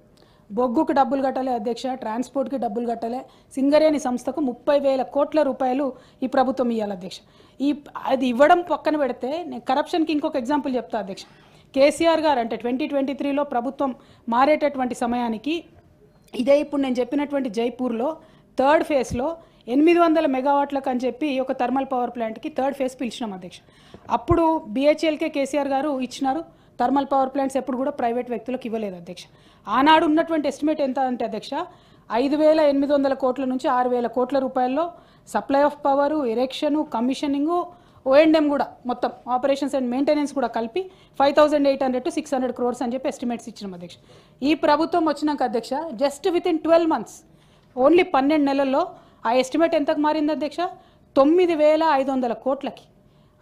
A: బొగ్గుకు డబ్బులు కట్టలే అధ్యక్ష, ట్రాన్స్పోర్ట్కి డబ్బులు కట్టలే. సింగరేణి సంస్థకు 30,000 కోట్ల రూపాయలు ఈ ప్రభుత్వం ఇవ్వాలి అధ్యక్ష. అది ఇవ్వడం పక్కన పెడితే నేను కరప్షన్కి ఇంకొక ఎగ్జాంపుల్ చెప్తా అధ్యక్ష. కేసీఆర్ గారు అంటే 2023లో ప్రభుత్వం మారేటటువంటి సమయానికి ఇదే ఇప్పుడు నేను చెప్పినటువంటి జైపూర్లో 3rd ఫేజ్లో 800 మెగావాట్లకు అని చెప్పి ఒక థర్మల్ పవర్ ప్లాంట్కి 3rd ఫేజ్ పిలిచినాం అధ్యక్ష. అప్పుడు BHELకే కేసీఆర్ గారు ఇచ్చినారు. థర్మల్ పవర్ ప్లాంట్స్ ఎప్పుడు కూడా ప్రైవేట్ వ్యక్తులకు ఇవ్వలేదు అధ్యక్ష. ఆనాడు ఉన్నటువంటి ఎస్టిమేట్ ఎంత అంటే అధ్యక్ష 5,800 కోట్ల నుంచి 6,000 కోట్ల రూపాయల్లో సప్లై ఆఫ్ పవరు, ఎరెక్షను, కమిషనింగు, O&M కూడా మొత్తం ఆపరేషన్స్ అండ్ మెయింటెనెన్స్ కూడా కలిపి 5,800 to 600 crores అని చెప్పి ఎస్టిమేట్స్ ఇచ్చినాం అధ్యక్ష. ఈ ప్రభుత్వం వచ్చినాక అధ్యక్ష జస్ట్ వితిన్ 12 months, ఓన్లీ 12 నెలల్లో ఆ ఎస్టిమేట్ ఎంతకు మారింది అధ్యక్ష, 9,500 కోట్లకి.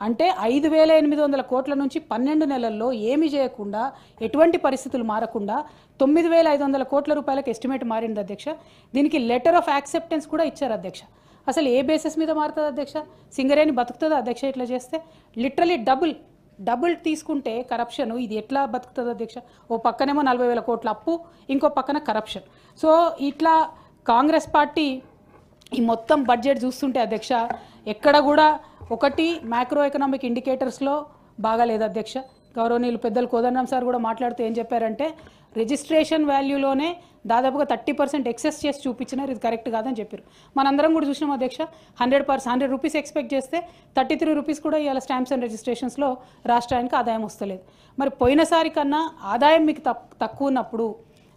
A: అంటే 5,800 కోట్ల నుంచి 12 నెలల్లో ఏమి చేయకుండా, ఎటువంటి పరిస్థితులు మారకుండా 9,500 కోట్ల రూపాయలకు ఎస్టిమేట్ మారింది అధ్యక్ష. దీనికి లెటర్ ఆఫ్ యాక్సెప్టెన్స్ కూడా ఇచ్చారు అధ్యక్ష. అసలు ఏ బేసిస్ మీద మారుతుంది అధ్యక్ష? సింగరేణి బతుకుతుందా అధ్యక్ష ఇట్లా చేస్తే? లిటరలీ డబుల్ తీసుకుంటే కరప్షన్ ఇది ఎట్లా బతుకుతుంది అధ్యక్ష? ఓ పక్కనేమో 40,000 కోట్ల అప్పు, ఇంకో పక్కన కరప్షన్. సో ఇట్లా కాంగ్రెస్ పార్టీ ఈ మొత్తం బడ్జెట్ చూస్తుంటే అధ్యక్ష ఎక్కడ కూడా ఒకటి మ్యాక్రో ఎకనామిక్ ఇండికేటర్స్లో బాగాలేదు అధ్యక్ష. గౌరవనీయులు పెద్దలు కోదండరాం సార్ కూడా మాట్లాడుతూ ఏం చెప్పారంటే రిజిస్ట్రేషన్ వాల్యూలోనే దాదాపుగా 30% ఎక్సెస్ చేసి చూపించినారు, ఇది కరెక్ట్ కాదని చెప్పారు. మనందరం కూడా చూసినాం అధ్యక్ష, 100 రూపీస్ ఎక్స్పెక్ట్ చేస్తే 33 రూపీస్ కూడా ఇవాళ స్టాంప్స్ అండ్ రిజిస్ట్రేషన్స్లో రాష్ట్రానికి ఆదాయం వస్తలేదు. మరి పోయినసారి కన్నా ఆదాయం మీకు తక్కువ ఉన్నప్పుడు,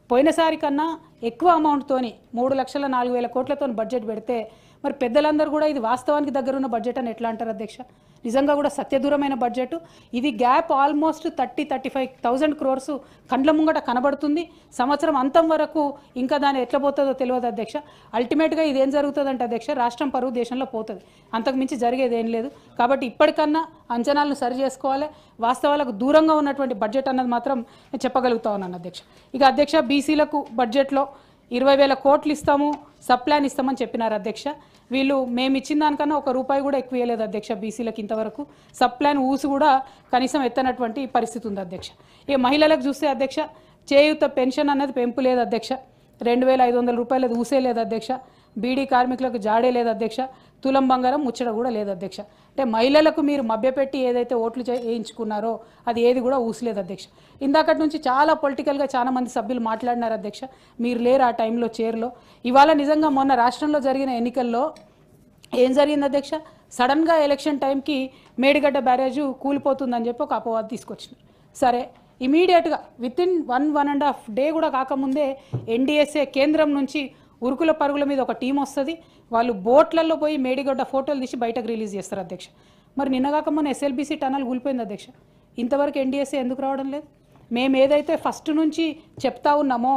A: పోయినసారి కన్నా ఎక్కువ అమౌంట్తోని 3,04,000 కోట్లతో బడ్జెట్ పెడితే మరి పెద్దలందరూ కూడా ఇది వాస్తవానికి దగ్గరున్న బడ్జెట్ అని ఎట్లా అంటారు అధ్యక్ష? నిజంగా కూడా సత్యదూరమైన బడ్జెట్ ఇది. గ్యాప్ ఆల్మోస్ట్ 35,000 crores కండ్ల ముంగట కనబడుతుంది. సంవత్సరం అంతం వరకు ఇంకా దాన్ని ఎట్లా పోతుందో తెలియదు అధ్యక్ష. అల్టిమేట్గా ఇది ఏం జరుగుతుందంటే అధ్యక్ష, రాష్ట్రం పరువు దేశంలో పోతుంది, అంతకు మించి జరిగేది ఏం లేదు. కాబట్టి ఇప్పటికన్నా అంచనాలను సరి చేసుకోవాలి. వాస్తవాలకు దూరంగా ఉన్నటువంటి బడ్జెట్ అన్నది మాత్రం నేను చెప్పగలుగుతా ఉన్నాను అధ్యక్ష. ఇక అధ్యక్ష బీసీలకు బడ్జెట్లో 20,000 కోట్లు ఇస్తాము, సప్లాన్ ఇస్తామని చెప్పినారు అధ్యక్ష. వీళ్ళు మేము ఇచ్చిన దానికన్నా ₹1 కూడా ఎక్కువ ఇవ్వలేదు అధ్యక్ష బీసీలకు ఇంతవరకు. సప్లాన్ ఊసు కూడా కనీసం ఎత్తనటువంటి పరిస్థితి ఉంది అధ్యక్ష. ఇక మహిళలకు చూస్తే అధ్యక్ష చేయూత పెన్షన్ అన్నది పెంపు లేదు అధ్యక్ష, 2,500 రూపాయలది ఊసే లేదు అధ్యక్ష. బీడీ కార్మికులకు జాడే లేదు అధ్యక్ష. తులం బంగారం ముచ్చట కూడా లేదు అధ్యక్ష. అంటే మహిళలకు మీరు మభ్యపెట్టి ఏదైతే ఓట్లు వేయించుకున్నారో అది ఏది కూడా ఊసలేదు అధ్యక్ష. ఇందాకటి నుంచి చాలా పొలిటికల్గా చాలా మంది సభ్యులు మాట్లాడినారు అధ్యక్ష. మీరు లేరు ఆ టైంలో చైర్లో. ఇవాళ నిజంగా మొన్న రాష్ట్రంలో జరిగిన ఎన్నికల్లో ఏం జరిగింది అధ్యక్ష? సడన్గా ఎలక్షన్ టైంకి మేడిగడ్డ బ్యారేజు కూలిపోతుందని చెప్పి ఒక అపవాదం తీసుకొచ్చినారు. సరే, ఇమీడియట్గా వితిన్ 1.5 డే కూడా కాకముందే ఎన్డీఎస్ఏ కేంద్రం నుంచి ఉరుకుల పరుగుల మీద ఒక టీం వస్తుంది. వాళ్ళు బోట్లలో పోయి మేడిగడ్డ ఫోటోలు తీసి బయటకు రిలీజ్ చేస్తారు అధ్యక్ష. మరి నిన్నగాక మొన్న ఎస్ఎల్బీసీ టనల్ కూలిపోయింది అధ్యక్ష. ఇంతవరకు ఎన్డీఎస్ఏ ఎందుకు రావడం లేదు? మేము ఏదైతే ఫస్ట్ నుంచి చెప్తా ఉన్నామో,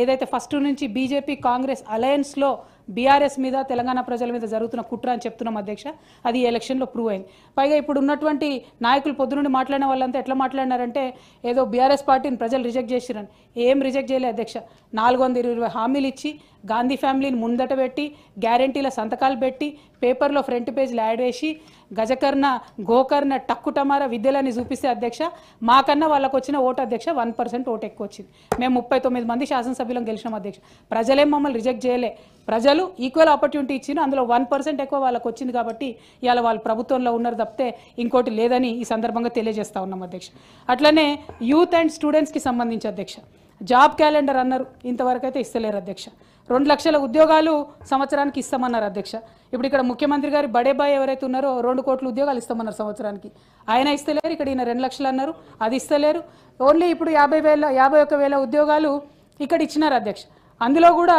A: ఏదైతే ఫస్ట్ నుంచి బీజేపీ కాంగ్రెస్ అలయన్స్లో బీఆర్ఎస్ మీద తెలంగాణ ప్రజల మీద జరుగుతున్న కుట్ర అని చెప్తున్నాం అధ్యక్ష, అది ఈ ఎలక్షన్లో ప్రూవ్ అయింది. పైగా ఇప్పుడు ఉన్నటువంటి నాయకులు పొద్దునుండి మాట్లాడిన వాళ్ళంతా ఎట్లా మాట్లాడినారంటే ఏదో బీఆర్ఎస్ పార్టీని ప్రజలు రిజెక్ట్ చేసిరని. ఏం రిజెక్ట్ చేయలే అధ్యక్ష. 420 హామీలు ఇచ్చి గాంధీ ఫ్యామిలీని ముందట పెట్టి గ్యారంటీల సంతకాలు పెట్టి పేపర్లో ఫ్రంట్ పేజ్లు యాడ్ వేసి గజకర్ణ గోకర్ణ టక్కుటమార విద్యలని చూపిస్తే అధ్యక్ష, మాకన్నా వాళ్ళకు వచ్చిన ఓటు అధ్యక్ష 1% ఓటు ఎక్కువ వచ్చింది. మేము 39 మంది శాసనసభ్యులను గెలిచినాం అధ్యక్ష. ప్రజలేం మమ్మల్ని రిజెక్ట్ చేయలే. ప్రజలు ఈక్వల్ ఆపర్చునిటీ ఇచ్చిన, అందులో 1% ఎక్కువ వాళ్ళకు వచ్చింది కాబట్టి ఇవాళ వాళ్ళు ప్రభుత్వంలో ఉన్నారు తప్పితే ఇంకోటి లేదని ఈ సందర్భంగా తెలియజేస్తా ఉన్నాం అధ్యక్ష. అట్లనే యూత్ అండ్ స్టూడెంట్స్కి సంబంధించి అధ్యక్ష జాబ్ క్యాలెండర్ అన్నారు, ఇంతవరకు అయితే ఇస్తలేరు అధ్యక్ష. 2 లక్షల ఉద్యోగాలు సంవత్సరానికి ఇస్తామన్నారు అధ్యక్ష. ఇప్పుడు ఇక్కడ ముఖ్యమంత్రి గారి బడేబాయ్ ఎవరైతే ఉన్నారో 2 కోట్ల ఉద్యోగాలు ఇస్తామన్నారు సంవత్సరానికి. ఆయన ఇస్తలేరు. ఇక్కడ ఈయన 2 లక్షలు అన్నారు, అది ఇస్తలేరు. ఓన్లీ ఇప్పుడు 51,000 ఉద్యోగాలు ఇక్కడ ఇచ్చినారు అధ్యక్ష. అందులో కూడా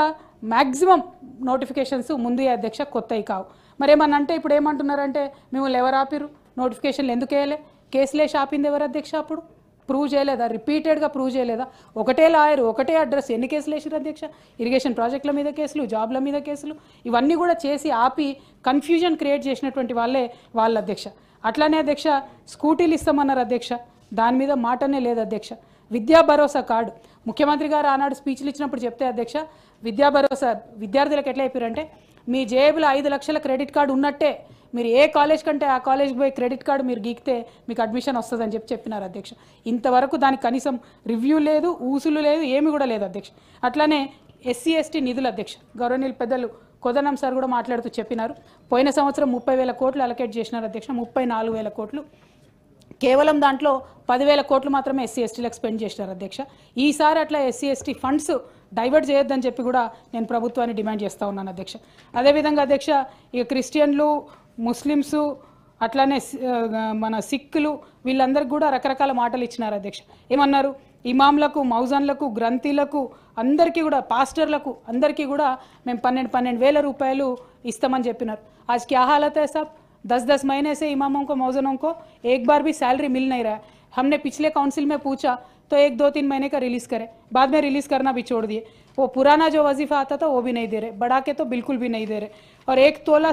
A: మ్యాక్సిమం నోటిఫికేషన్స్ ముందు అధ్యక్ష, కొత్తవి కావు. మరి ఏమన్నా అంటే ఇప్పుడు ఏమంటున్నారంటే మిమ్మల్ని ఎవరు ఆపిరు, నోటిఫికేషన్లు ఎందుకు వేయలే, కేసులేసి ఆపింది ఎవరు అధ్యక్ష? అప్పుడు ప్రూవ్ చేయలేదా? రిపీటెడ్గా ప్రూవ్ చేయలేదా? ఒకటే లాయర్, ఒకటే అడ్రస్, ఎన్ని కేసులు వేసారు అధ్యక్ష? ఇరిగేషన్ ప్రాజెక్టుల మీద కేసులు, జాబ్ల మీద కేసులు, ఇవన్నీ కూడా చేసి ఆపి కన్ఫ్యూజన్ క్రియేట్ చేసినటువంటి వాళ్ళ అధ్యక్ష. అట్లానే అధ్యక్ష స్కూటీలు ఇస్తామన్నారు అధ్యక్ష, దాని మీద మాటనే లేదు అధ్యక్ష. విద్యా భరోసా కార్డు ముఖ్యమంత్రి గారు ఆనాడు స్పీచ్లు ఇచ్చినప్పుడు చెప్తే అధ్యక్ష, విద్యా భరోసా విద్యార్థులకు ఎట్లా చెప్పారంటే మీ జేబులో 5 లక్షల క్రెడిట్ కార్డు ఉన్నట్టే మీరు ఏ కాలేజ్ కంటే ఆ కాలేజ్కి పోయి క్రెడిట్ కార్డు మీరు గీకితే మీకు అడ్మిషన్ వస్తుందని చెప్పినారు అధ్యక్ష. ఇంతవరకు దానికి కనీసం రివ్యూ లేదు, ఊసులు లేదు, ఏమి కూడా లేదు అధ్యక్ష. అట్లానే SC/ST నిధులు అధ్యక్ష, గౌరవనీయులు పెద్దలు కొదనం సార్ కూడా మాట్లాడుతూ చెప్పినారు. పోయిన సంవత్సరం 30,000 కోట్లు అలొకేట్ చేసినారు అధ్యక్ష, 34,000 కోట్లు. కేవలం దాంట్లో 10,000 కోట్లు మాత్రమే SC/STలకు స్పెండ్ చేసినారు అధ్యక్ష. ఈసారి అట్లా SC/ST ఫండ్స్ డైవర్ట్ చేయొద్దని చెప్పి కూడా నేను ప్రభుత్వాన్ని డిమాండ్ చేస్తూ ఉన్నాను అధ్యక్ష. అదేవిధంగా అధ్యక్ష ఇక క్రిస్టియన్లు, ముస్లిమ్స్, అట్లానే మన సిక్కులు వీళ్ళందరికీ కూడా రకరకాల మాటలు ఇచ్చినారు అధ్యక్ష. ఏమన్నారు? ఇమాంలకు, మౌజన్లకు, గ్రంథీలకు అందరికీ కూడా, పాస్టర్లకు అందరికీ కూడా మేము 12,000 రూపాయలు ఇస్తామని చెప్పినారు. आज क्या हालत है साहब? 10-10 महीने से इमामों को, मौजनों को एक बार भी सैलरी मिल नहीं रहा है. हमने पिछले काउंसिल में पूछा तो 1-2-3 महीने का रिलीज़ करे, बाद में रिलीज़ करना भी छोड़ दिए. वो पुराना जो वजीफ़ा आता था वो भी नहीं दे रहे, बढ़ा के तो बिल्कुल भी नहीं दे रहे. और 1 तोला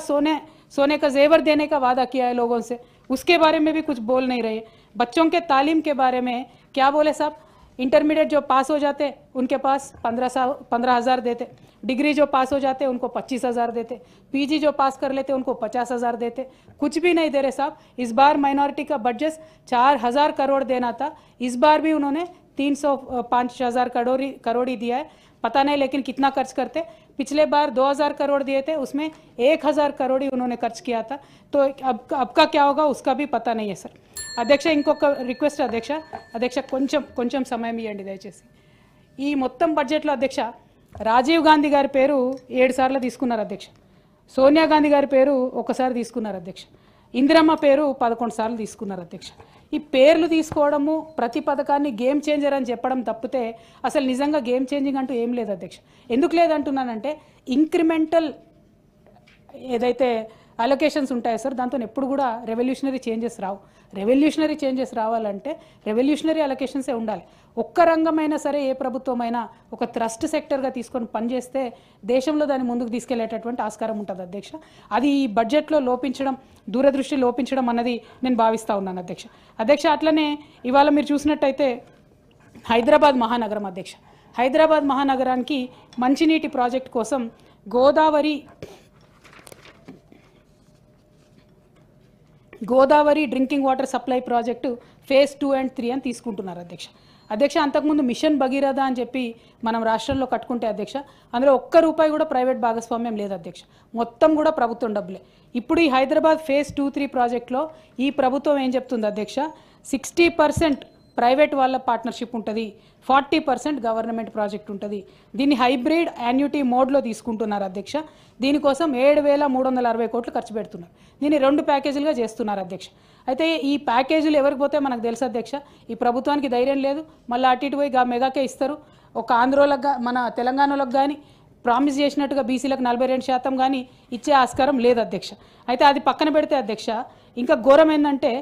A: सोने का जेवर देने का वादा किया है लोगों से, उसके बारे में भी कुछ बोल नहीं रहे. बच्चों के तालीम के बारे में क्या बोले साहब? इंटरमीडिएट जो पास हो जाते उनके पास 15,000 देते, डिग्री जो पास हो जाते उनको 25,000 देते, पीजी जो पास कर लेते उनको 50,000 देते, कुछ भी नहीं दे रहे साहब. इस बार माइनॉरिटी का बजट 4,000 करोड़ देना था, इस बार भी उन्होंने 305,000 करोड़ ही दिया है. पता नहीं लेकिन कितना खर्च करते. पिछले बार 2,000 करोड़ दिए थे, उसमें 1,000 करोड़ ही उन्होंने खर्च किया था. तो अब का क्या होगा उसका भी पता नहीं है सर. అధ్యక్ష ఇంకొక రిక్వెస్ట్ అధ్యక్ష కొంచెం సమయం ఇవ్వండి దయచేసి. ఈ మొత్తం బడ్జెట్లో అధ్యక్ష రాజీవ్ గాంధీ గారి పేరు 7 సార్లు తీసుకున్నారు అధ్యక్ష, సోనియా గాంధీ గారి పేరు ఒకసారి తీసుకున్నారు అధ్యక్ష, ఇందిరమ్మ పేరు 11 సార్లు తీసుకున్నారు అధ్యక్ష. ఈ పేర్లు తీసుకోవడము, ప్రతి పథకాన్ని గేమ్ చేంజర్ అని చెప్పడం తప్పితే అసలు నిజంగా గేమ్ చేంజింగ్ అంటూ ఏం లేదు అధ్యక్ష. ఎందుకు లేదంటున్నానంటే ఇంక్రిమెంటల్ ఏదైతే అలొకేషన్స్ ఉంటాయో సార్, దాంతో ఎప్పుడు కూడా రెవల్యూషనరీ చేంజెస్ రావు. రెవల్యూషనరీ చేంజెస్ రావాలంటే రెవల్యూషనరీ అలొకేషన్సే ఉండాలి. ఒక్క రంగమైనా సరే ఏ ప్రభుత్వమైనా ఒక ట్రస్ట్ సెక్టర్గా తీసుకొని పనిచేస్తే దేశంలో దాన్ని ముందుకు తీసుకెళ్లేటటువంటి ఆస్కారం ఉంటుంది అధ్యక్ష. అది ఈ బడ్జెట్లో లోపించడం, దూరదృష్టి లోపించడం అన్నది నేను భావిస్తూ ఉన్నాను అధ్యక్ష. అట్లనే ఇవాళ మీరు చూసినట్టయితే హైదరాబాద్ మహానగరం అధ్యక్ష, హైదరాబాద్ మహానగరానికి మంచినీటి ప్రాజెక్ట్ కోసం Godavari drinking water supply project phase 2 and 3 అని తీసుకుంటున్నారు అధ్యక్ష. అంతకుముందు మిషన్ భగీరథ అని చెప్పి మనం రాష్ట్రంలో కట్టుకుంటే అధ్యక్ష, అందులో ఒక్క రూపాయి కూడా ప్రైవేట్ భాగస్వామ్యం లేదు అధ్యక్ష, మొత్తం కూడా ప్రభుత్వం డబ్బులే. ఇప్పుడు ఈ హైదరాబాద్ ఫేజ్ 2-3 ప్రాజెక్ట్లో ఈ ప్రభుత్వం ఏం చెప్తుంది అధ్యక్ష, 60% ప్రైవేట్ వాళ్ళ పార్ట్నర్షిప్ ఉంటుంది, 40% గవర్నమెంట్ ప్రాజెక్ట్ ఉంటుంది. దీన్ని హైబ్రిడ్ యాన్యుటీ మోడ్లో తీసుకుంటున్నారు అధ్యక్ష. దీనికోసం 7,360 కోట్లు ఖర్చు పెడుతున్నారు. దీన్ని 2 ప్యాకేజీలుగా చేస్తున్నారు అధ్యక్ష. అయితే ఈ ప్యాకేజీలు ఎవరికి పోతే మనకు తెలుసు అధ్యక్ష, ఈ ప్రభుత్వానికి ధైర్యం లేదు, మళ్ళీ అటు ఇటు పోయి మెగాకే ఇస్తారు. ఒక ఆంధ్రోలకు మన తెలంగాణలోకి కానీ ప్రామిస్ చేసినట్టుగా బీసీలకు 42% కానీ ఇచ్చే ఆస్కారం లేదు అధ్యక్ష. అయితే అది పక్కన పెడితే అధ్యక్ష, ఇంకా ఘోరం ఏంటంటే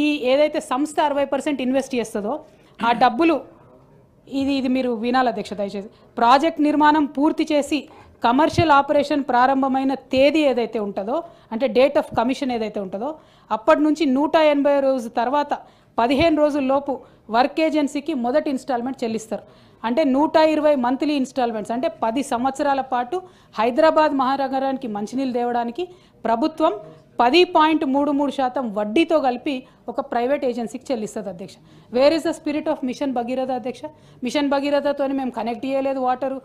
A: ఈ ఏదైతే సంస్థ 60% ఇన్వెస్ట్ చేస్తుందో ఆ డబ్బులు ఇది మీరు వినాలి అధ్యక్ష దయచేసి. ప్రాజెక్ట్ నిర్మాణం పూర్తి చేసి కమర్షియల్ ఆపరేషన్ ప్రారంభమైన తేదీ ఏదైతే ఉంటుందో, అంటే డేట్ ఆఫ్ కమిషన్ ఏదైతే ఉంటుందో, అప్పటి నుంచి 180 రోజు తర్వాత 15 రోజుల్లోపు వర్క్ ఏజెన్సీకి మొదటి ఇన్స్టాల్మెంట్ చెల్లిస్తారు. అంటే 120 మంత్లీ ఇన్స్టాల్మెంట్స్, అంటే 10 సంవత్సరాల పాటు హైదరాబాద్ మహానగరానికి మంచినీళ్ళు తేవడానికి ప్రభుత్వం 10.33% వడ్డీతో కలిపి ఒక ప్రైవేట్ ఏజెన్సీకి చెల్లిస్తుంది అధ్యక్ష. Where is the spirit of mission Bhagiratha అధ్యక్ష? మిషన్ భగీరథతో మేము కనెక్ట్ చేయలేదు, వాటరు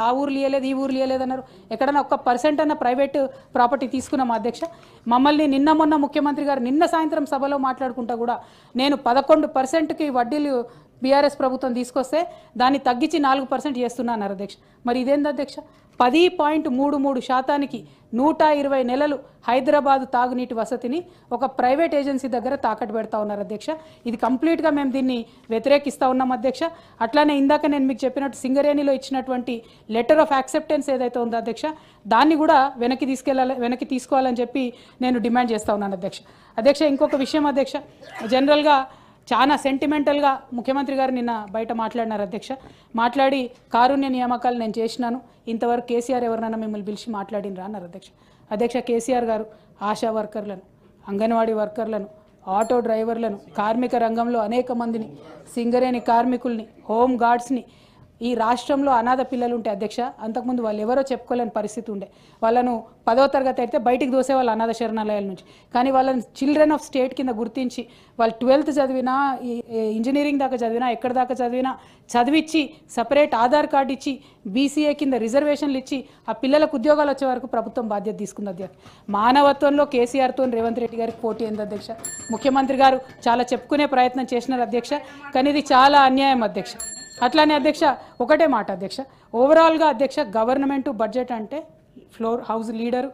A: ఆ ఊరు ఇయ్యలేదు, ఈ ఊరు ఇయ్యలేదు అన్నారు. ఎక్కడన్నా 1% అన్న ప్రైవేట్ ప్రాపర్టీ తీసుకున్నాం అధ్యక్ష. మమ్మల్ని మొన్న ముఖ్యమంత్రి గారు నిన్న సాయంత్రం సభలో మాట్లాడుకుంటా కూడా నేను 11%కి వడ్డీలు బీఆర్ఎస్ ప్రభుత్వం తీసుకొస్తే దాన్ని తగ్గించి 4% చేస్తున్నా అన్నారు అధ్యక్ష. మరి ఇదేంది అధ్యక్ష? 10.33%కి 120 నెలలు హైదరాబాద్ తాగునీటి వసతిని ఒక ప్రైవేట్ ఏజెన్సీ దగ్గర తాకట్టు పెడతా ఉన్నారు అధ్యక్ష. ఇది కంప్లీట్గా మేము దీన్ని వ్యతిరేకిస్తూ ఉన్నాం అధ్యక్ష. అట్లానే ఇందాక నేను మీకు చెప్పినట్టు సింగరేణిలో ఇచ్చినటువంటి లెటర్ ఆఫ్ యాక్సెప్టెన్స్ ఏదైతే ఉందో అధ్యక్ష, దాన్ని కూడా వెనక్కి తీసుకోవాలని చెప్పి నేను డిమాండ్ చేస్తూ ఉన్నాను అధ్యక్ష. ఇంకొక విషయం అధ్యక్ష, జనరల్గా చాలా సెంటిమెంటల్గా ముఖ్యమంత్రి గారు నిన్న బయట మాట్లాడినారు అధ్యక్ష. మాట్లాడి కారుణ్య నియామకాలు నేను చేసినాను, ఇంతవరకు కేసీఆర్ ఎవరినైనా మిమ్మల్ని పిలిచి మాట్లాడినరా అన్నారు అధ్యక్ష. కేసీఆర్ గారు ఆశా వర్కర్లను, అంగన్వాడీ వర్కర్లను, ఆటో డ్రైవర్లను, కార్మిక రంగంలో అనేక మందిని, సింగరేణి కార్మికుల్ని, హోమ్ గార్డ్స్ని, ఈ రాష్ట్రంలో అనాథ పిల్లలు ఉంటే అధ్యక్ష, అంతకుముందు వాళ్ళు ఎవరో చెప్పుకోలేని పరిస్థితి ఉండే, వాళ్ళను 10వ తరగతి అయితే బయటికి దోసేవాళ్ళు అనాథ శరణాలయాల నుంచి. కానీ వాళ్ళని చిల్డ్రన్ ఆఫ్ స్టేట్ కింద గుర్తించి వాళ్ళు 12th చదివినా, ఇంజనీరింగ్ దాకా చదివినా, ఎక్కడి దాకా చదివినా చదివించి సపరేట్ ఆధార్ కార్డు ఇచ్చి బీసీఏ కింద రిజర్వేషన్లు ఇచ్చి ఆ పిల్లలకు ఉద్యోగాలు వచ్చే వరకు ప్రభుత్వం బాధ్యత తీసుకుంది అధ్యక్ష. మానవత్వంలో కేసీఆర్తో రేవంత్ రెడ్డి గారికి పోటీ ఏంది అధ్యక్ష? ముఖ్యమంత్రి గారు చాలా చెప్పుకునే ప్రయత్నం చేసినారు అధ్యక్ష, కానీ ఇది చాలా అన్యాయం అధ్యక్ష. అట్లానే అధ్యక్ష ఒకటే మాట అధ్యక్ష, ఓవరాల్గా అధ్యక్ష గవర్నమెంట్ బడ్జెట్ అంటే floor house leader,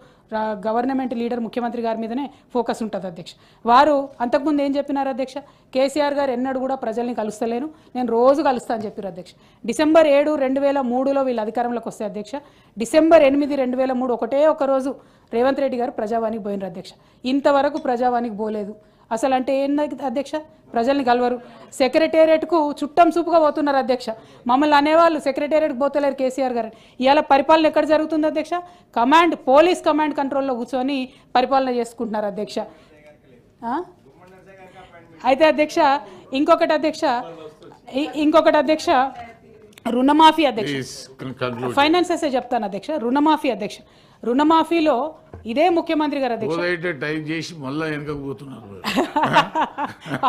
A: government leader ముఖ్యమంత్రి గారి మీదనే ఫోకస్ ఉంటుంది అధ్యక్ష. వారు అంతకుముందు ఏం చెప్పినారు అధ్యక్ష? కేసీఆర్ గారు ఎన్నడూ కూడా ప్రజల్ని కలుస్తలేను, నేను రోజు కలుస్తా అని చెప్పారు అధ్యక్ష. December 7, 2003లో వీళ్ళు అధికారంలోకి వస్తే అధ్యక్ష, December 8, 2003 ఒకటే ఒక రోజు రేవంత్ రెడ్డి గారు ప్రజావానికి పోయినారు అధ్యక్ష. ఇంతవరకు ప్రజావానికి పోలేదు. అసలు అంటే ఏంది అధ్యక్ష? ప్రజల్ని కలవరు. సెక్రటేరియట్కు చుట్టం చూపుగా పోతున్నారు అధ్యక్ష. మమ్మల్ని అనేవాళ్ళు సెక్రటేరియట్కి పోతలేరు కేసీఆర్ గారు. ఇవాళ పరిపాలన ఎక్కడ జరుగుతుంది అధ్యక్ష? పోలీస్ కమాండ్ కంట్రోల్లో కూర్చొని పరిపాలన చేసుకుంటున్నారు అధ్యక్ష. అయితే అధ్యక్ష ఇంకొకటి అధ్యక్ష రుణమాఫీ అధ్యక్ష, ఫైనాన్సెస్ చెప్తాను అధ్యక్ష. రుణమాఫీలో ఇదే ముఖ్యమంత్రి గారు అధ్యక్ష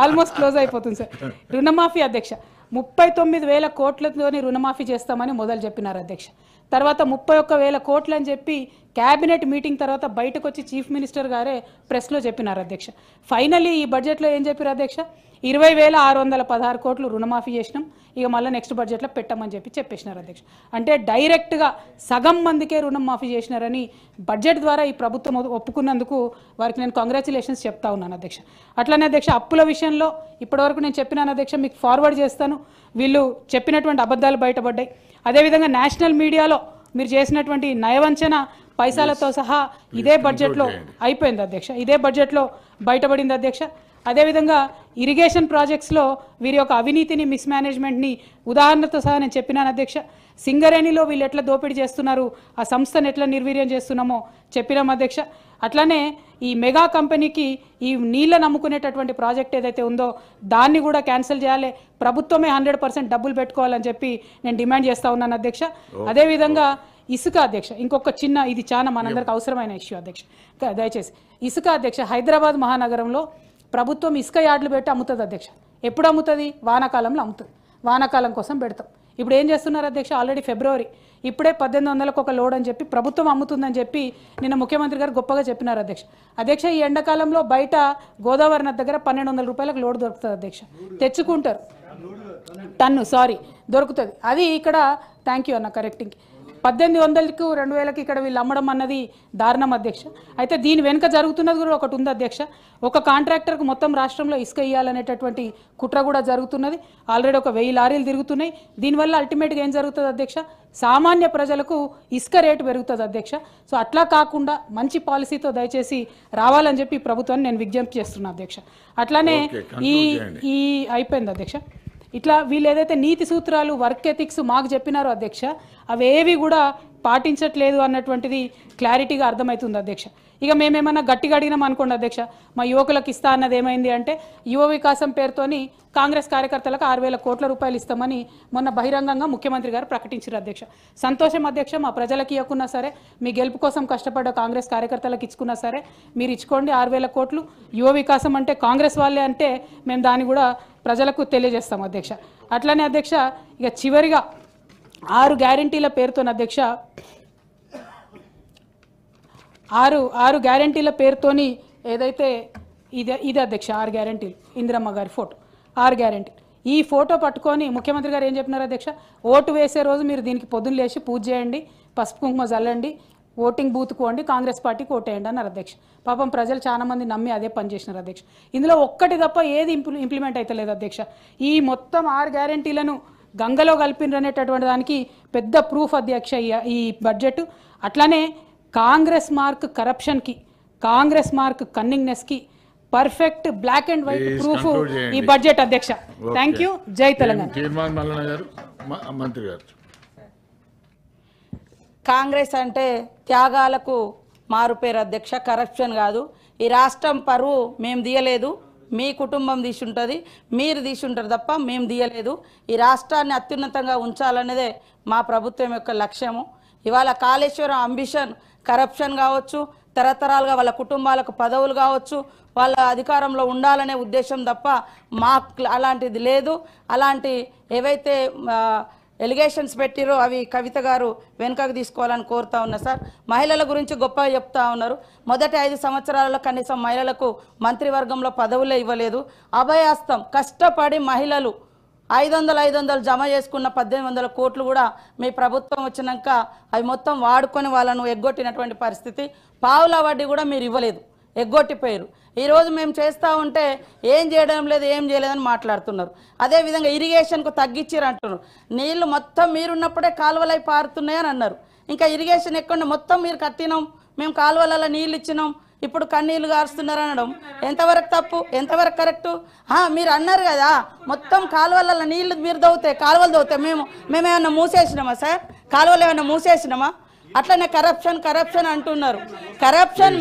A: ఆల్మోస్ట్ క్లోజ్ అయిపోతుంది సార్. రుణమాఫీ అధ్యక్ష 39,000 కోట్లతోని రుణమాఫీ చేస్తామని మొదలు చెప్పినారు అధ్యక్ష. తర్వాత 31,000 కోట్లు అని చెప్పి క్యాబినెట్ మీటింగ్ తర్వాత బయటకు వచ్చి చీఫ్ మినిస్టర్ గారే ప్రెస్లో చెప్పినారు అధ్యక్ష. ఫైనలీ ఈ బడ్జెట్లో ఏం చెప్పారు అధ్యక్ష? 20,616 కోట్లు రుణమాఫీ చేసినాం, ఇక మళ్ళీ నెక్స్ట్ బడ్జెట్లో పెట్టమని చెప్పేసినారు అధ్యక్ష. అంటే డైరెక్ట్గా సగం మందికే రుణం మాఫీ చేసినారని బడ్జెట్ ద్వారా ఈ ప్రభుత్వం ఒప్పుకున్నందుకు వారికి నేను కంగ్రాచులేషన్స్ చెప్తా ఉన్నాను అధ్యక్ష. అట్లనే అధ్యక్ష అప్పుల విషయంలో ఇప్పటివరకు నేను చెప్పినాను అధ్యక్ష, మీకు ఫార్వర్డ్ చేస్తాను. వీళ్ళు చెప్పినటువంటి అబద్ధాలు బయటపడ్డాయి. అదేవిధంగా నేషనల్ మీడియాలో మీరు చేసినటువంటి నయవంచన పైసలతో సహా ఇదే బడ్జెట్లో అయిపోయింది అధ్యక్ష, ఇదే బడ్జెట్లో బయటపడింది అధ్యక్ష. అదేవిధంగా ఇరిగేషన్ ప్రాజెక్ట్స్లో వీరి యొక్క అవినీతిని, మిస్మేనేజ్మెంట్ని ఉదాహరణతో సహా నేను చెప్పినాను అధ్యక్ష. సింగరేణిలో వీళ్ళు ఎట్లా దోపిడీ చేస్తున్నారు, ఆ సంస్థను ఎట్లా నిర్వీర్యం చేస్తున్నామో చెప్పినాం అధ్యక్ష. అట్లానే ఈ మెగా కంపెనీకి ఈ నీళ్ళ నమ్ముకునేటటువంటి ప్రాజెక్ట్ ఏదైతే ఉందో దాన్ని కూడా క్యాన్సిల్ చేయాలి, ప్రభుత్వమే 100% డబ్బులు పెట్టుకోవాలని చెప్పి నేను డిమాండ్ చేస్తూ ఉన్నాను అధ్యక్ష. అదేవిధంగా ఇసుక అధ్యక్ష, ఇంకొక చిన్న, ఇది చాలా మనందరికి అవసరమైన ఇష్యూ అధ్యక్ష, దయచేసి ఇసుక అధ్యక్ష. హైదరాబాద్ మహానగరంలో ప్రభుత్వం ఇసుక యార్డులు పెట్టి అమ్ముతుంది అధ్యక్ష. ఎప్పుడు అమ్ముతుంది? వానాకాలంలో అమ్ముతుంది. వానాకాలం కోసం పెడతాం. ఇప్పుడు ఏం చేస్తున్నారు అధ్యక్ష? ఆల్రెడీ ఫిబ్రవరి, ఇప్పుడే 1800కు ఒక లోడ్ అని చెప్పి ప్రభుత్వం అమ్ముతుందని చెప్పి నిన్న ముఖ్యమంత్రి గారు గొప్పగా చెప్పినారు అధ్యక్ష. అధ్యక్ష, ఈ ఎండాకాలంలో బయట గోదావరి నది దగ్గర 1200 రూపాయలకు లోడ్ దొరుకుతుంది అధ్యక్ష. తెచ్చుకుంటారు, టన్ను దొరుకుతుంది. అది ఇక్కడ థ్యాంక్ యూ అన్న కరెక్టింగ్. 1800కు 2000కి ఇక్కడ వీళ్ళు అమ్మడం అన్నది దారుణం అధ్యక్ష. అయితే దీని వెనుక జరుగుతున్నది కూడా ఒకటి ఉంది అధ్యక్ష. ఒక కాంట్రాక్టర్కు మొత్తం రాష్ట్రంలో ఇసుక ఇవ్వాలనేటటువంటి కుట్ర కూడా జరుగుతున్నది. ఆల్రెడీ ఒక 1000 లారీలు తిరుగుతున్నాయి. దీనివల్ల అల్టిమేట్గా ఏం జరుగుతుంది అధ్యక్ష? సామాన్య ప్రజలకు ఇసుక రేటు పెరుగుతుంది అధ్యక్ష. సో అట్లా కాకుండా మంచి పాలసీతో దయచేసి రావాలని చెప్పి ప్రభుత్వాన్ని నేను విజ్ఞప్తి చేస్తున్నా అధ్యక్ష. అట్లానే ఈ అయిపోయింది అధ్యక్ష. ఇట్లా వీళ్ళు ఏదైతే నీతి సూత్రాలు, వర్క్ ఎథిక్స్ మాకు చెప్పినారో అధ్యక్ష, అవేవి కూడా పాటించట్లేదు అన్నటువంటిది క్లారిటీగా అర్థమవుతుంది అధ్యక్ష. ఇక మేమేమన్నా గట్టిగా అడిగినాం అనుకోండి అధ్యక్ష, మా యువకులకు ఇస్తా అన్నది ఏమైంది అంటే, యువ వికాసం పేరుతోని కాంగ్రెస్ కార్యకర్తలకు 6000 కోట్ల రూపాయలు ఇస్తామని మొన్న బహిరంగంగా ముఖ్యమంత్రి గారు ప్రకటించారు అధ్యక్ష. సంతోషం అధ్యక్ష. మా ప్రజలకు ఇవ్వకున్నా సరే, మీ గెలుపు కోసం కష్టపడ్డ కాంగ్రెస్ కార్యకర్తలకు ఇచ్చుకున్నా సరే మీరు ఇచ్చుకోండి 6000 కోట్లు. యువ వికాసం అంటే కాంగ్రెస్ వాళ్ళే అంటే మేము దాన్ని కూడా ప్రజలకు తెలియజేస్తాం అధ్యక్ష. అట్లనే అధ్యక్ష, ఇక చివరిగా 6 గ్యారంటీల పేరుతో అధ్యక్ష, 6 గ్యారంటీల పేరుతోని ఏదైతే ఇది అధ్యక్ష 6 గ్యారంటీలు, ఇందిరమ్మ గారి ఫోటో 6 గ్యారంటీలు. ఈ ఫోటో పట్టుకొని ముఖ్యమంత్రి గారు ఏం చెప్పినారు అధ్యక్ష? ఓటు వేసే రోజు మీరు దీనికి పొద్దున్న లేచి పూజ చేయండి, పసుపు కుంకుమ చల్లండి, ఓటింగ్ బూత్కు వండి కాంగ్రెస్ పార్టీకి ఓటేయండి అన్నారు అధ్యక్ష. పాపం ప్రజలు చాలా మంది నమ్మి అదే పని చేసినారు అధ్యక్ష. ఇందులో ఒక్కటి తప్ప ఏది ఇంప్లిమెంట్ అయితే లేదు అధ్యక్ష. ఈ మొత్తం 6 గ్యారంటీలను గంగలో కలిపినరు అనేటటువంటి దానికి పెద్ద ప్రూఫ్ అధ్యక్ష ఈ బడ్జెట్. అట్లానే కాంగ్రెస్ మార్క్ కరప్షన్కి, కాంగ్రెస్ మార్క్ కన్నింగ్నెస్కి perfect black and white proof ఈ బడ్జెట్ అధ్యక్ష. Thank you. జై తెలంగాణ.
B: కాంగ్రెస్ అంటే త్యాగాలకు మారుపేరు అధ్యక్ష, కరప్షన్ కాదు. ఈ రాష్ట్రం పరువు మేము తీయలేదు, మీ కుటుంబం తీసుంటుంది, మీరు తీసుంటారు తప్ప మేము తీయలేదు. ఈ రాష్ట్రాన్ని అత్యున్నతంగా ఉంచాలనేదే మా ప్రభుత్వం యొక్క లక్ష్యము. ఇవాళ కాళేశ్వరం అంబిషన్ కరప్షన్ కావచ్చు, తరతరాలుగా వాళ్ళ కుటుంబాలకు పదవులు కావచ్చు, వాళ్ళ అధికారంలో ఉండాలనే ఉద్దేశం తప్ప మాకు అలాంటిది లేదు. అలాంటి ఏవైతే ఎలిగేషన్స్ పెట్టిరో అవి కవిత గారు వెనుకకు తీసుకోవాలని కోరుతా ఉన్నా సార్. మహిళల గురించి గొప్పగా చెప్తా ఉన్నారు. మొదటి 5 సంవత్సరాలలో కనీసం మహిళలకు మంత్రివర్గంలో పదవులే ఇవ్వలేదు. అభయాస్తం కష్టపడి మహిళలు 500 జమ చేసుకున్న 1800 కోట్లు కూడా మీ ప్రభుత్వం వచ్చినాక అవి మొత్తం వాడుకొని వాళ్ళను ఎగ్గొట్టినటువంటి పరిస్థితి. పావుల వడ్డీ కూడా మీరు ఇవ్వలేదు, ఎగ్గొట్టిపోయారు. ఈరోజు మేము చేస్తూ ఉంటే ఏం చేయడం లేదు, ఏం చేయలేదని మాట్లాడుతున్నారు. అదేవిధంగా ఇరిగేషన్కు తగ్గించారు అంటున్నారు. నీళ్లు మొత్తం మీరున్నప్పుడే కాలువలై పారుతున్నాయని అన్నారు. ఇంకా ఇరిగేషన్ ఎక్కడ మొత్తం మీరు కట్టినాం, మేము కాలువలలో నీళ్ళు ఇచ్చినాం, ఇప్పుడు కన్నీళ్లు గారుస్తున్నారు అనడం ఎంతవరకు తప్పు, ఎంతవరకు కరెక్టు? మీరు అన్నారు కదా మొత్తం కాలువలలో నీళ్లు మీరు దవ్వుతాయి, కాలువలు దవ్వుతాయి, మేమేమన్నా మూసేసినామా సార్? కాలువలు ఏమన్నా మూసేసినామా? అట్లనే కరప్షన్ అంటున్నారు. కరప్షన్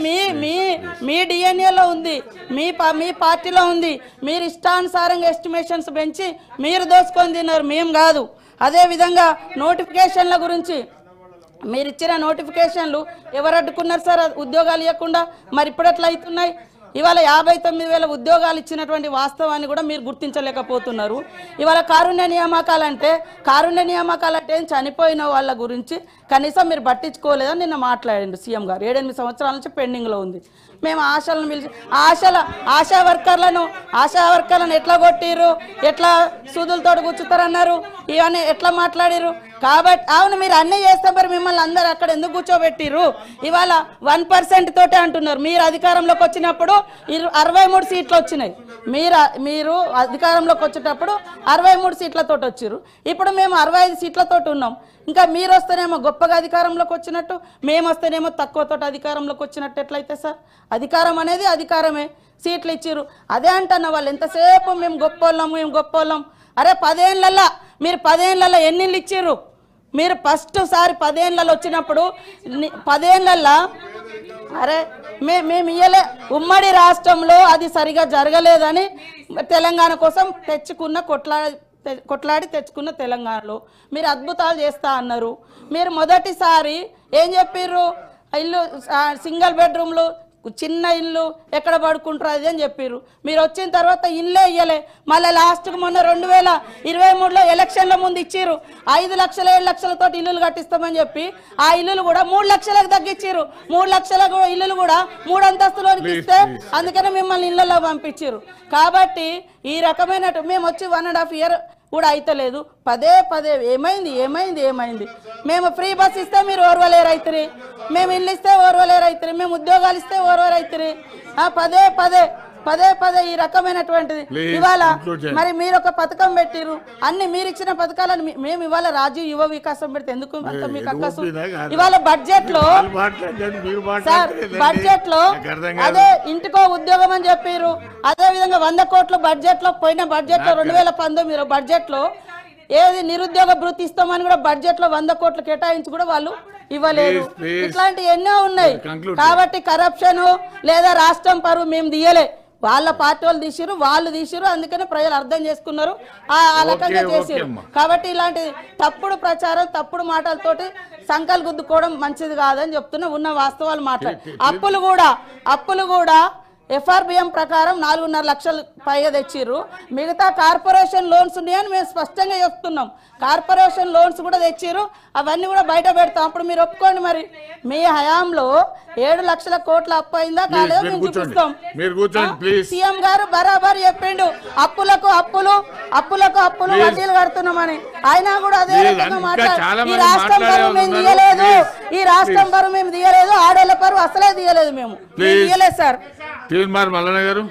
B: మీ డిఎన్ఏలో ఉంది, మీ పార్టీలో ఉంది. మీరు ఇష్టానుసారంగా ఎస్టిమేషన్స్ పెంచి మీరు దోసుకొని తిన్నారు, మేము కాదు. అదేవిధంగా నోటిఫికేషన్ల గురించి మీరు ఇచ్చిన నోటిఫికేషన్లు ఎవరు అడ్డుకున్నారు సార్ ఉద్యోగాలు ఇవ్వకుండా? మరి ఇప్పుడు ఎట్లా అవుతున్నాయి? ఇవాళ 59,000 ఉద్యోగాలు ఇచ్చినటువంటి వాస్తవాన్ని కూడా మీరు గుర్తించలేకపోతున్నారు. ఇవాళ కారుణ్య నియామకాలు అంటే చనిపోయిన వాళ్ళ గురించి కనీసం మీరు పట్టించుకోలేదని నిన్న మాట్లాడండి సీఎం గారు. 7-8 సంవత్సరాల నుంచి పెండింగ్లో ఉంది. మేము ఆశలను పిలిచి ఆశా వర్కర్లను ఎట్లా కొట్టిరు, ఎట్లా సూదులతో కూర్చుతారన్నారు, ఇవన్నీ ఎట్లా మాట్లాడిరు? కాబట్టి అవును మీరు అన్నీ చేస్తే మరి మిమ్మల్ని అందరు అక్కడ ఎందుకు కూర్చోబెట్టిరు? ఇవాళ 1% తోటే అంటున్నారు. మీరు అధికారంలోకి వచ్చినప్పుడు 63 సీట్లు వచ్చినాయి. మీరు అధికారంలోకి వచ్చేటప్పుడు 63 సీట్లతో వచ్చారు. ఇప్పుడు మేము 65 సీట్లతో ఉన్నాం. ఇంకా మీరు వస్తేనేమో గొప్పగా అధికారంలోకి వచ్చినట్టు, మేము వస్తేనేమో తక్కువతో అధికారంలోకి వచ్చినట్టు ఎట్లయితే సార్? అధికారం అనేది అధికారమే. సీట్లు ఇచ్చిర్రు అదే అంటున్న వాళ్ళు ఎంతసేపు మేము గొప్పోళ్ళం. అరే 10 ఏళ్ళల్లో మీరు 10 ఏళ్ళల్లో ఎన్నిళ్ళు ఇచ్చిర్రు? మీరు ఫస్ట్ సారి 10 ఏళ్ళలో వచ్చినప్పుడు 10 ఏళ్ళల్లో అరే మేము ఇయ్యలే. ఉమ్మడి రాష్ట్రంలో అది సరిగా జరగలేదని తెలంగాణ కోసం కొట్లాడి తెచ్చుకున్న తెలంగాణలో మీరు అద్భుతాలు చేస్తా అన్నారు. మీరు మొదటిసారి ఏం చెప్పిర్రు? ఇల్లు సింగిల్ బెడ్రూమ్లు చిన్న ఇల్లు ఎక్కడ పడుకుంటారు అది అని చెప్పారు. మీరు వచ్చిన తర్వాత ఇల్లే ఇయ్యలే. మళ్ళీ లాస్ట్కి మొన్న 2023లో ఎలక్షన్ల ముందు ఇచ్చిర్రు 5 లక్షలు 7 లక్షలతో ఇల్లులు కట్టిస్తామని చెప్పి ఆ ఇల్లులు కూడా 3 లక్షలకు తగ్గించారు. 3 లక్షల ఇల్లులు కూడా 3 అంతస్తులోనికి ఇస్తే అందుకనే మిమ్మల్ని ఇళ్లలో పంపించారు. కాబట్టి ఈ రకమైన మేము వచ్చి 1.5 ఇయర్ కూడా అయితలేదు. పదే ఏమైంది ఏమైంది ఏమైంది. మేము ఫ్రీ బస్ ఇస్తే మీరు ఓర్వలేరైతురి, మేము ఇల్లు ఇస్తే ఓర్వలేరైతురి, మేము ఉద్యోగాలు ఇస్తే ఓర్వరైతురి. పదే ఈ రకమైనటువంటిది. ఇవాళ మరి మీరు ఒక పథకం పెట్టిరు, అన్ని మీరు ఇచ్చిన పథకాలను మేము ఇవాళ రాజీవ్ యువ వికాసం పెడితే ఎందుకు అంత మీకు అక్కసు? ఇవాళ బడ్జెట్ లో అదే ఇంటికో ఉద్యోగం అని చెప్పారు. అదే విధంగా 100 కోట్లు బడ్జెట్ లో పోయిన బడ్జెట్ లో 2019 బడ్జెట్ లో ఏది నిరుద్యోగ భృతి ఇస్తామని కూడా బడ్జెట్ లో 100 కోట్లు కేటాయించి కూడా వాళ్ళు ఇవ్వలేదు. ఇట్లాంటి ఎన్నో ఉన్నాయి. కాబట్టి కరప్షన్ లేదా రాష్ట్రం పరువు మేము తీయలే, వాళ్ళ పార్టీ వాళ్ళు తీసిరు. అందుకనే ప్రజలు అర్థం చేసుకున్నారు, ఆ రకంగా చేసిరు. కాబట్టి ఇలాంటి తప్పుడు ప్రచారం తప్పుడు మాటలతోటి సంకల్ గుద్దుకోవడం మంచిది కాదని చెప్తున్నా. ఉన్న వాస్తవాలు మాట్లాడి అప్పులు కూడా FRBM ప్రకారం 4.5 లక్షలు పైగా తెచ్చిర్రు. మిగతా కార్పొరేషన్ లోన్స్ ఉన్నాయని మేము స్పష్టంగా చెప్తున్నాం. కార్పొరేషన్ లోన్స్ కూడా తెచ్చిర్రు, అవన్నీ కూడా బయట పెడతాం. అప్పుడు మీరు ఒప్పుకోండి. మరి మీ హయాంలో 7 లక్షల కోట్ల అప్పు అయిందా కాలేదో మేము చూపిస్తాం. సీఎం గారు బరాబర్ చెప్పిండు అప్పులకు అప్పులు వడ్డీలు కడుతున్నామని. అయినా కూడా అదే రకంగా మాట్లాడు. ఈ రాష్ట్రం పరువు మేము తీయలేదు, ఆడోళ్ళ పరువు అసలే తీయలేదు, మేము తీయలేదు సార్.
C: తీర్మార్ మల్లన్న గారు.